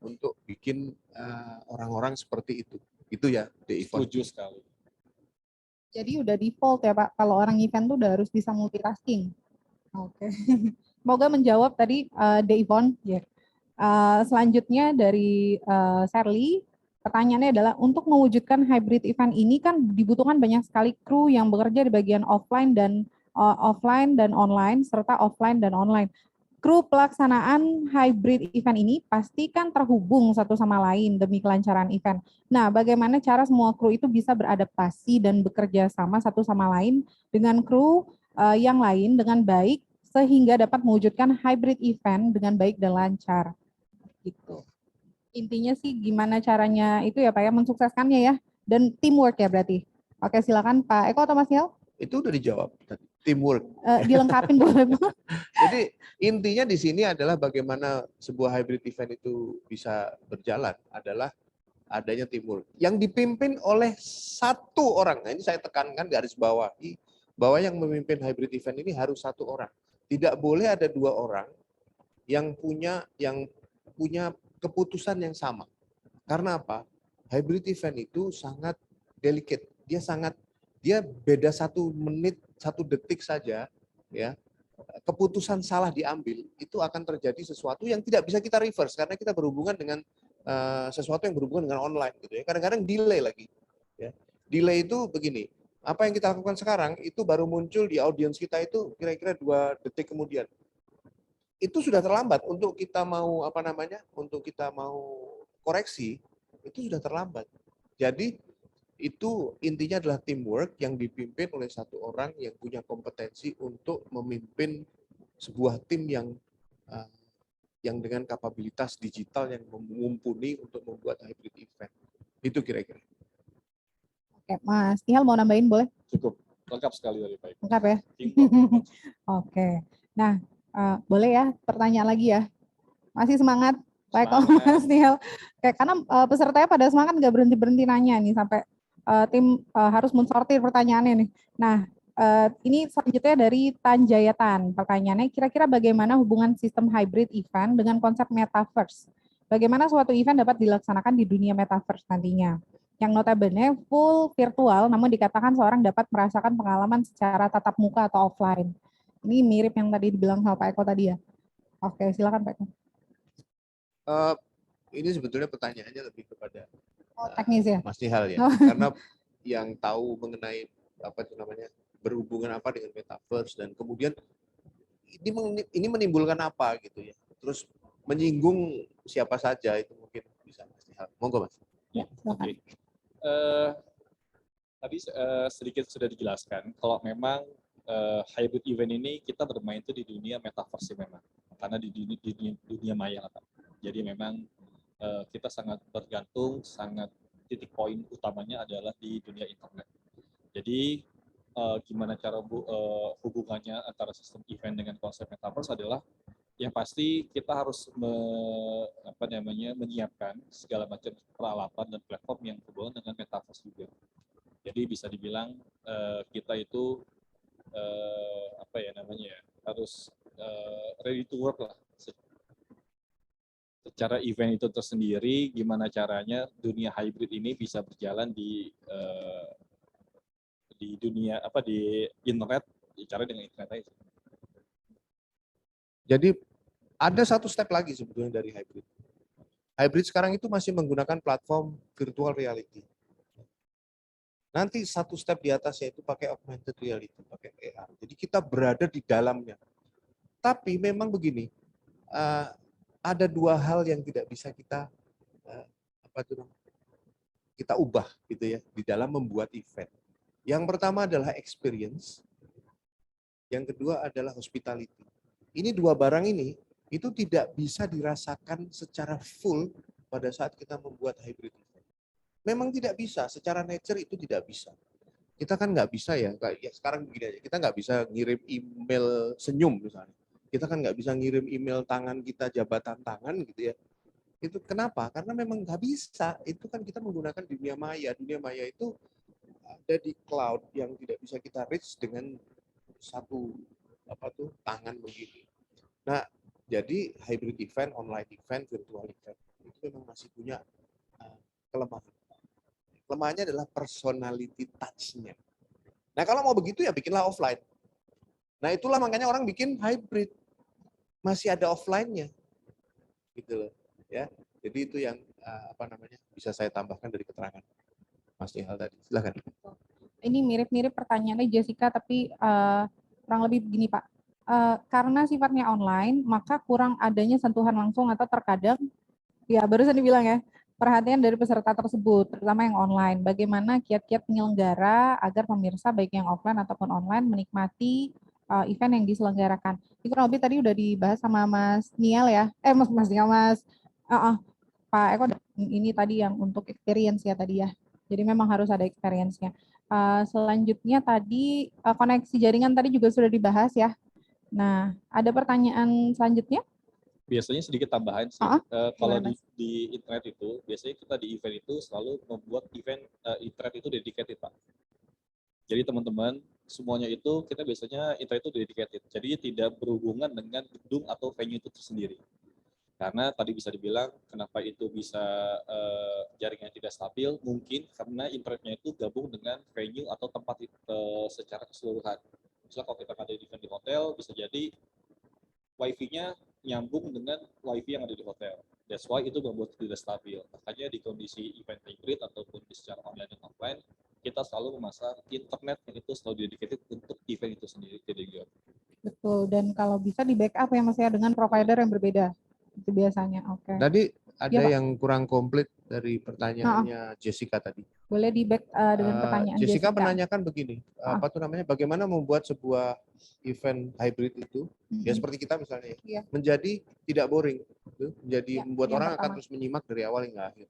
untuk bikin orang-orang seperti itu. Itu ya, The Event. Setuju sekali. Jadi udah default ya Pak, kalau orang event tuh udah harus bisa multitasking. Oke. Semoga menjawab tadi The Ivon. Ya. Selanjutnya dari Sherly, pertanyaannya adalah untuk mewujudkan hybrid event ini kan dibutuhkan banyak sekali kru yang bekerja di bagian offline dan online serta offline dan online. Kru pelaksanaan hybrid event ini pasti kan terhubung satu sama lain demi kelancaran event. Nah, bagaimana cara semua kru itu bisa beradaptasi dan bekerja sama satu sama lain dengan kru yang lain dengan baik sehingga dapat mewujudkan hybrid event dengan baik dan lancar. Gitu. Intinya sih gimana caranya itu ya Pak ya, mensukseskannya ya, dan teamwork ya berarti. Oke, silakan Pak Eko atau Mas Niel? Itu udah dijawab tadi. Teamwork. Dilengkapin boleh. Jadi intinya di sini adalah bagaimana sebuah hybrid event itu bisa berjalan adalah adanya teamwork yang dipimpin oleh satu orang. Nah, ini saya tekankan garis bawahi bahwa yang memimpin hybrid event ini harus satu orang. Tidak boleh ada 2 orang yang punya keputusan yang sama. Karena apa? hybrid event itu sangat delicate. Dia beda 1 menit, 1 detik saja, ya. Keputusan salah diambil, itu akan terjadi sesuatu yang tidak bisa kita reverse karena kita berhubungan dengan sesuatu yang berhubungan dengan online gitu ya. Kadang-kadang delay lagi. Ya. Delay itu begini, apa yang kita lakukan sekarang itu baru muncul di audiens kita itu kira-kira 2 detik kemudian. Itu sudah terlambat untuk kita mau untuk kita mau koreksi, itu sudah terlambat. Jadi itu intinya adalah teamwork yang dipimpin oleh 1 orang yang punya kompetensi untuk memimpin sebuah tim yang dengan kapabilitas digital yang mumpuni untuk membuat hybrid event. Itu kira-kira. Oke, Mas Nihal mau nambahin boleh? Cukup, lengkap sekali dari Pak Eko. Lengkap ya? Oke, nah boleh ya pertanyaan lagi ya? Masih semangat Pak Eko, Mas Nihal? Oke, karena pesertanya pada semangat nggak berhenti-berhenti nanya nih sampai tim harus mensortir pertanyaannya nih. Nah, ini selanjutnya dari Tanjayatan. Pertanyaannya, kira-kira bagaimana hubungan sistem hybrid event dengan konsep metaverse? Bagaimana suatu event dapat dilaksanakan di dunia metaverse nantinya? Yang notabene full virtual, namun dikatakan seorang dapat merasakan pengalaman secara tatap muka atau offline. Ini mirip yang tadi dibilang sama Pak Eko tadi ya. Oke, silakan Pak Eko. Ini sebetulnya pertanyaannya lebih kepada teknis ya, Mas Nihal ya, karena yang tahu mengenai berhubungan apa dengan metaverse dan kemudian ini menimbulkan apa gitu ya, terus menyinggung siapa saja itu mungkin bisa Mas Nihal. Monggo Mas. Ya, silakan. Tadi sedikit sudah dijelaskan kalau memang hybrid event ini kita bermain itu di dunia metaverse memang, karena di dunia maya Pak. Jadi memang kita sangat bergantung, titik poin utamanya adalah di dunia internet. Jadi gimana cara hubungannya antara sistem event dengan konsep metaverse adalah yang pasti kita harus menyiapkan segala macam peralatan dan platform yang berhubungan dengan metaverse juga. Jadi bisa dibilang kita itu harus ready to work lah. Secara event itu tersendiri, gimana caranya dunia hybrid ini bisa berjalan di dunia di internet, bicara dengan internet aja. Jadi ada 1 step lagi sebetulnya dari hybrid. Hybrid sekarang itu masih menggunakan platform virtual reality. Nanti 1 step di atasnya itu pakai augmented reality, pakai AR. Jadi kita berada di dalamnya. Tapi memang begini, ada 2 hal yang tidak bisa kita ubah gitu ya di dalam membuat event. Yang pertama adalah experience, yang kedua adalah hospitality. Ini 2 barang ini itu tidak bisa dirasakan secara full pada saat kita membuat hybrid event. Memang tidak bisa, secara nature itu tidak bisa. Kita kan nggak bisa ya sekarang begini aja, kita nggak bisa ngirim email senyum misalnya. Kita kan nggak bisa ngirim email tangan kita, jabatan tangan gitu ya. Itu kenapa? Karena memang nggak bisa. Itu kan kita menggunakan dunia maya. Dunia maya itu ada di cloud yang tidak bisa kita reach dengan 1 tangan begini. Nah, jadi hybrid event, online event, virtual event itu memang masih punya kelemahan. Kelemahannya adalah personality touch-nya. Nah, kalau mau begitu ya bikinlah offline. Nah, itulah makanya orang bikin hybrid. Masih ada offline-nya. Gitu loh, ya. Jadi itu yang bisa saya tambahkan dari keterangan Mas Nihal tadi. Silakan. Ini mirip-mirip pertanyaannya Jessica, tapi kurang lebih begini Pak. Karena sifatnya online, maka kurang adanya sentuhan langsung atau terkadang, ya barusan dibilang ya, perhatian dari peserta tersebut, terutama yang online. Bagaimana kiat-kiat penyelenggara agar pemirsa baik yang offline ataupun online menikmati event yang diselenggarakan. Ini kurang lebih tadi udah dibahas sama Mas Nial ya. Mas Nial, Pak Eko, ini tadi yang untuk experience ya tadi ya. Jadi memang harus ada experience-nya. Selanjutnya tadi koneksi jaringan tadi juga sudah dibahas ya. Nah, ada pertanyaan selanjutnya? Biasanya sedikit tambahan sih. Kalau di internet itu, biasanya kita di event itu selalu membuat event internet itu dedicated, Pak. Jadi teman-teman, semuanya itu kita biasanya internet itu dedicated. Jadi tidak berhubungan dengan gedung atau venue itu tersendiri. Karena tadi bisa dibilang kenapa itu bisa jaringannya tidak stabil, mungkin karena internetnya itu gabung dengan venue atau tempat secara keseluruhan. Misalnya kalau kita ada event di hotel, bisa jadi wifi-nya nyambung dengan wifi yang ada di hotel. That's why itu membuat tidak stabil. Makanya di kondisi event hybrid ataupun secara online dan offline, kita selalu memasang internet yang itu selalu dedicated untuk event itu sendiri. Betul, dan kalau bisa di backup ya Mas ya dengan provider yang berbeda. Itu biasanya. Oke. Tadi ada Ya, Pak. yang kurang komplit dari pertanyaannya Jessica tadi. Boleh di back dengan pertanyaan Jessica menanyakan begini, apa tuh namanya? Bagaimana membuat sebuah event hybrid itu, ya seperti kita misalnya, menjadi tidak boring, gitu, menjadi membuat orang akan terus menyimak dari awal hingga akhir.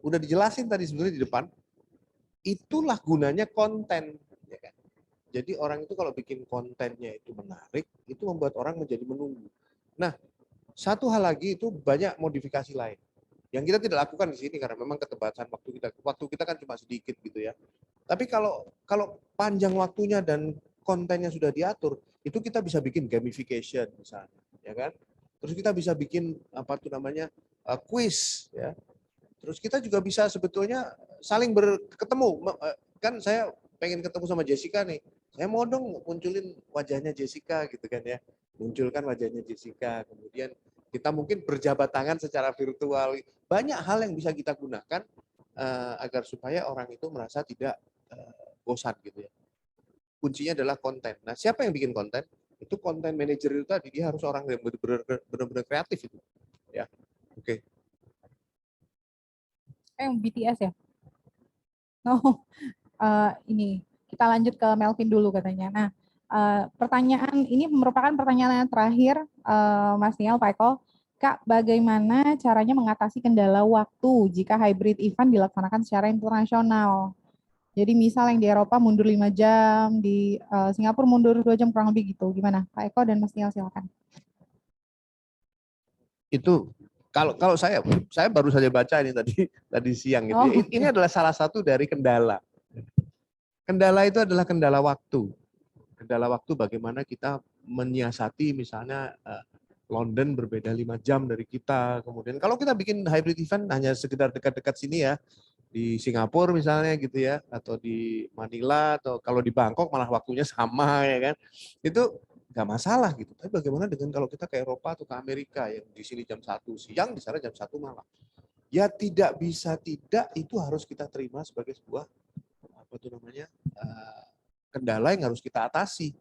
Udah dijelasin tadi sebenarnya di depan. Itulah gunanya konten, ya kan? Jadi orang itu kalau bikin kontennya itu menarik, itu membuat orang menjadi menunggu. Nah, satu hal lagi itu banyak modifikasi lain yang kita tidak lakukan di sini karena memang keterbatasan waktu kita kan cuma sedikit gitu ya. Tapi kalau panjang waktunya dan kontennya sudah diatur, itu kita bisa bikin gamification misalnya, ya kan? Terus kita bisa bikin apa tuh namanya quiz, ya. Terus kita juga bisa sebetulnya saling berketemu. Kan saya pengen ketemu sama Jessica nih. Saya mau dong munculin wajahnya Jessica gitu kan ya. Munculkan wajahnya Jessica, kemudian kita mungkin berjabat tangan secara virtual. Banyak hal yang bisa kita gunakan agar supaya orang itu merasa tidak bosan gitu ya. Kuncinya adalah konten. Nah, siapa yang bikin konten? Itu konten manager itu tadi, dia harus orang yang benar-benar kreatif itu. Ya. Oke. BTS ya? Oh, ini kita lanjut ke Melvin dulu katanya. Nah, pertanyaan ini merupakan pertanyaan yang terakhir, Mas Nial, Pak Eko. Kak, bagaimana caranya mengatasi kendala waktu jika hybrid event dilaksanakan secara internasional? Jadi misal yang di Eropa mundur 5 jam, di Singapura mundur 2 jam kurang lebih gitu. Gimana? Pak Eko dan Mas Nial silakan. Itu kalau saya baru saja baca ini tadi siang gitu. Ini adalah salah satu dari kendala. Kendala itu adalah kendala waktu. Kendala waktu bagaimana kita menyiasati misalnya London berbeda 5 jam dari kita. Kemudian kalau kita bikin hybrid event hanya sekedar dekat-dekat sini ya, di Singapura misalnya gitu ya, atau di Manila, atau kalau di Bangkok malah waktunya sama ya kan. Itu nggak masalah gitu. Tapi bagaimana dengan kalau kita ke Eropa atau ke Amerika yang di sini jam 1 siang, di sana jam 1 malam. Ya tidak bisa tidak, itu harus kita terima sebagai sebuah apa itu namanya kendala yang harus kita atasi.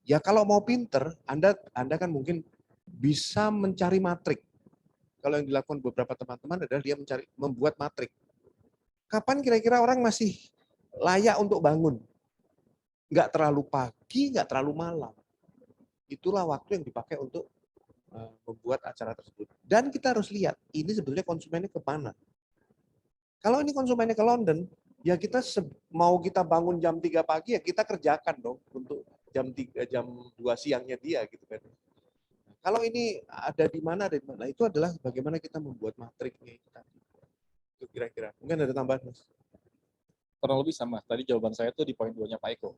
Ya kalau mau pinter, Anda kan mungkin bisa mencari matrik. Kalau yang dilakukan beberapa teman-teman adalah dia membuat matrik. Kapan kira-kira orang masih layak untuk bangun? Nggak terlalu pagi, nggak terlalu malam. Itulah waktu yang dipakai untuk membuat acara tersebut. Dan kita harus lihat, ini sebetulnya konsumennya ke mana. Kalau ini konsumennya ke London, ya kita mau kita bangun jam 3 pagi, ya kita kerjakan dong untuk jam 2 siangnya dia gitu kan. Kalau ini ada di mana, itu adalah bagaimana kita membuat matriknya itu tadi. Itu kira-kira. Mungkin ada tambahan, Mas? Kurang lebih sama. Tadi jawaban saya tuh di poin 2-nya Pak Eko.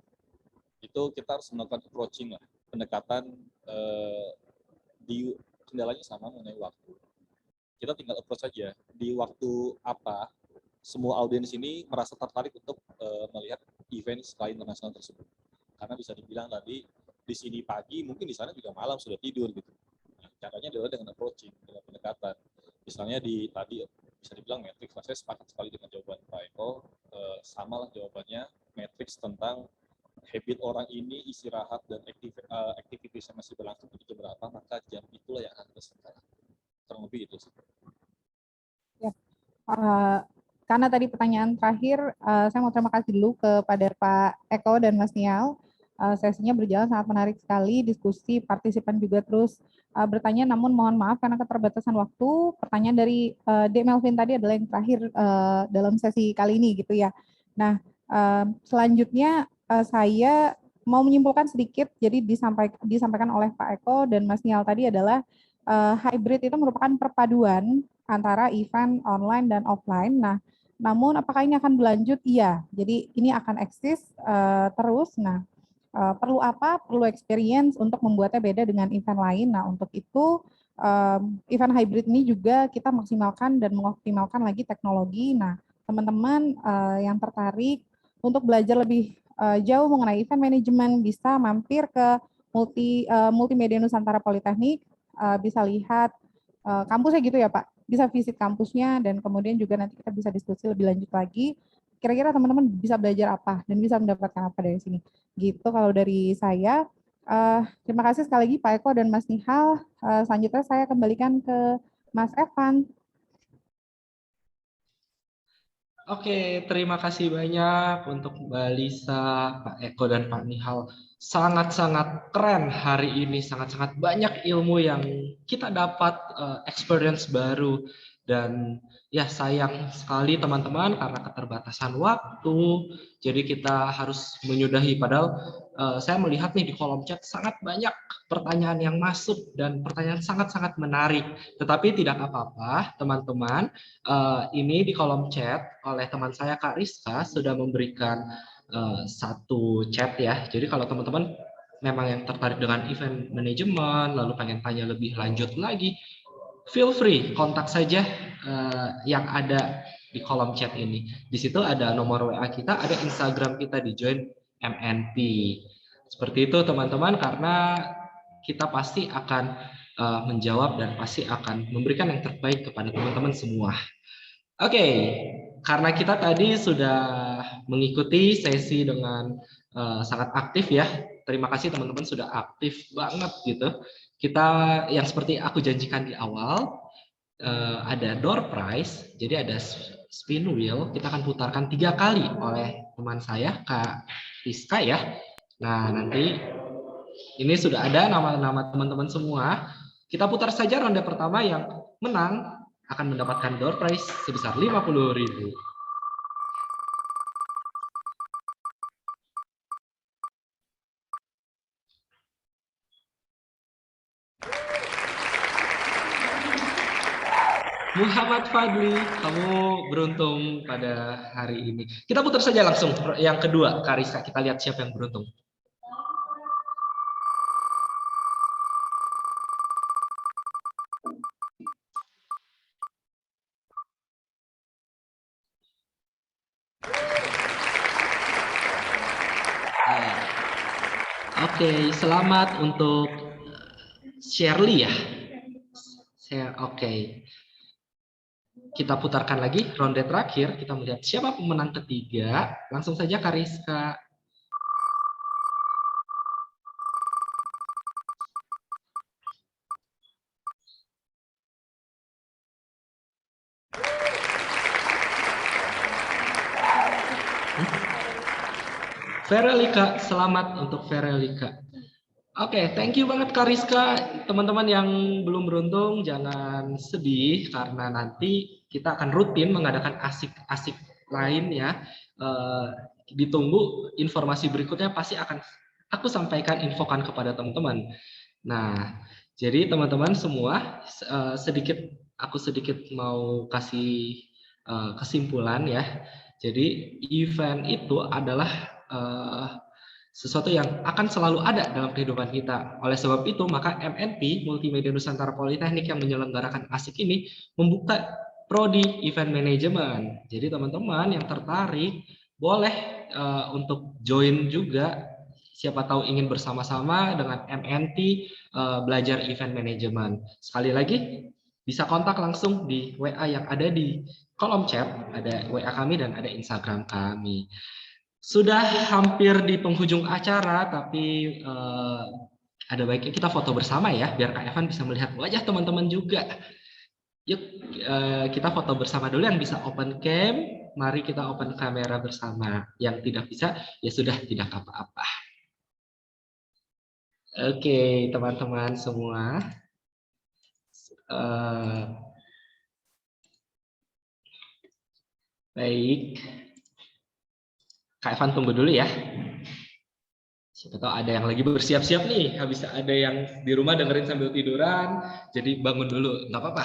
Itu kita harus melakukan approaching lah, pendekatan di kendalanya sama mengenai waktu. Kita tinggal approach saja di waktu apa semua audiens ini merasa tertarik untuk melihat event skala internasional tersebut. Karena bisa dibilang tadi di sini pagi, mungkin di sana juga malam sudah tidur gitu. Nah, caranya adalah dengan approaching, dengan pendekatan. Misalnya tadi bisa dibilang matrix, saya sepakat sekali dengan jawaban Pak Eko. Samalah jawabannya, matrix tentang habit orang ini istirahat dan aktivitasnya masih berlangsung di jam berapa, maka jam itulah yang akan tersebar. Kurang lebih itu sih. Ya. Karena tadi pertanyaan terakhir, saya mau terima kasih dulu kepada Pak Eko dan Mas Nial. Sesinya berjalan sangat menarik sekali, diskusi, partisipan juga terus bertanya, namun mohon maaf karena keterbatasan waktu. Pertanyaan dari D. Melvin tadi adalah yang terakhir dalam sesi kali ini gitu ya. Nah, selanjutnya saya mau menyimpulkan sedikit, jadi disampaikan oleh Pak Eko dan Mas Nial tadi adalah hybrid itu merupakan perpaduan antara event online dan offline. Nah, namun apakah ini akan berlanjut? Iya, jadi ini akan eksis terus. Nah, perlu apa? Perlu experience untuk membuatnya beda dengan event lain. Nah, untuk itu event hybrid ini juga kita maksimalkan dan mengoptimalkan lagi teknologi. Nah, teman-teman yang tertarik untuk belajar lebih jauh mengenai event management bisa mampir ke Multimedia Nusantara Politeknik, bisa lihat kampusnya gitu ya Pak, bisa visit kampusnya dan kemudian juga nanti kita bisa diskusi lebih lanjut lagi. Kira-kira teman-teman bisa belajar apa dan bisa mendapatkan apa dari sini. Gitu kalau dari saya. Terima kasih sekali lagi Pak Eko dan Mas Nihal. Selanjutnya saya kembalikan ke Mas Evan. Oke, terima kasih banyak untuk Mbak Lisa, Pak Eko, dan Pak Nihal. Sangat-sangat keren hari ini, sangat-sangat banyak ilmu yang kita dapat, experience baru. Dan ya sayang sekali teman-teman karena keterbatasan waktu, jadi kita harus menyudahi. Padahal saya melihat nih di kolom chat sangat banyak pertanyaan yang masuk dan pertanyaan sangat-sangat menarik. Tetapi tidak apa-apa teman-teman, ini di kolom chat oleh teman saya Kak Rizka sudah memberikan satu chat ya. Jadi kalau teman-teman memang yang tertarik dengan event manajemen lalu pengen tanya lebih lanjut lagi, feel free kontak saja yang ada di kolom chat ini. Di situ ada nomor WA kita, ada Instagram kita di Join MNP. Seperti itu teman-teman, karena kita pasti akan menjawab dan pasti akan memberikan yang terbaik kepada teman-teman semua. Oke, karena kita tadi sudah mengikuti sesi dengan sangat aktif ya. Terima kasih teman-teman sudah aktif banget gitu. Kita yang seperti aku janjikan di awal, ada door prize, jadi ada spin wheel, kita akan putarkan 3 kali oleh teman saya Kak Rizka ya. Nah nanti ini sudah ada nama-nama teman-teman semua. Kita putar saja ronde pertama, yang menang akan mendapatkan door prize sebesar 50.000. Muhammad Fadli, kamu beruntung pada hari ini. Kita putar saja langsung yang kedua, Karisa. Kita lihat siapa yang beruntung. Oke, selamat untuk Shirley ya. Oke. Kita putarkan lagi ronde terakhir, kita melihat siapa pemenang ketiga. Langsung saja Kariska. Verelika, selamat untuk Verelika. Oke, thank you banget Kariska. Teman-teman yang belum beruntung jangan sedih karena nanti kita akan rutin mengadakan asik-asik lain ya. Ditunggu informasi berikutnya, pasti akan aku sampaikan, infokan kepada teman-teman. Nah, jadi teman-teman semua, aku sedikit mau kasih kesimpulan ya. Jadi event itu adalah sesuatu yang akan selalu ada dalam kehidupan kita. Oleh sebab itu, maka MNP, Multimedia Nusantara Politeknik, yang menyelenggarakan ASIK ini membuka prodi event management. Jadi teman-teman yang tertarik boleh untuk join juga. Siapa tahu ingin bersama-sama dengan MNP belajar event management. Sekali lagi, bisa kontak langsung di WA yang ada di kolom chat. Ada WA kami dan ada Instagram kami. Sudah hampir di penghujung acara, tapi ada baiknya kita foto bersama ya, biar Kak Evan bisa melihat wajah teman-teman juga. Yuk kita foto bersama dulu. Yang bisa open cam, mari kita open kamera bersama. Yang tidak bisa, ya sudah, tidak apa-apa. Oke, teman-teman semua. Baik. Kak Evan tunggu dulu ya. Siapa tahu ada yang lagi bersiap-siap nih, habis ada yang di rumah dengerin sambil tiduran, jadi bangun dulu, nggak apa-apa.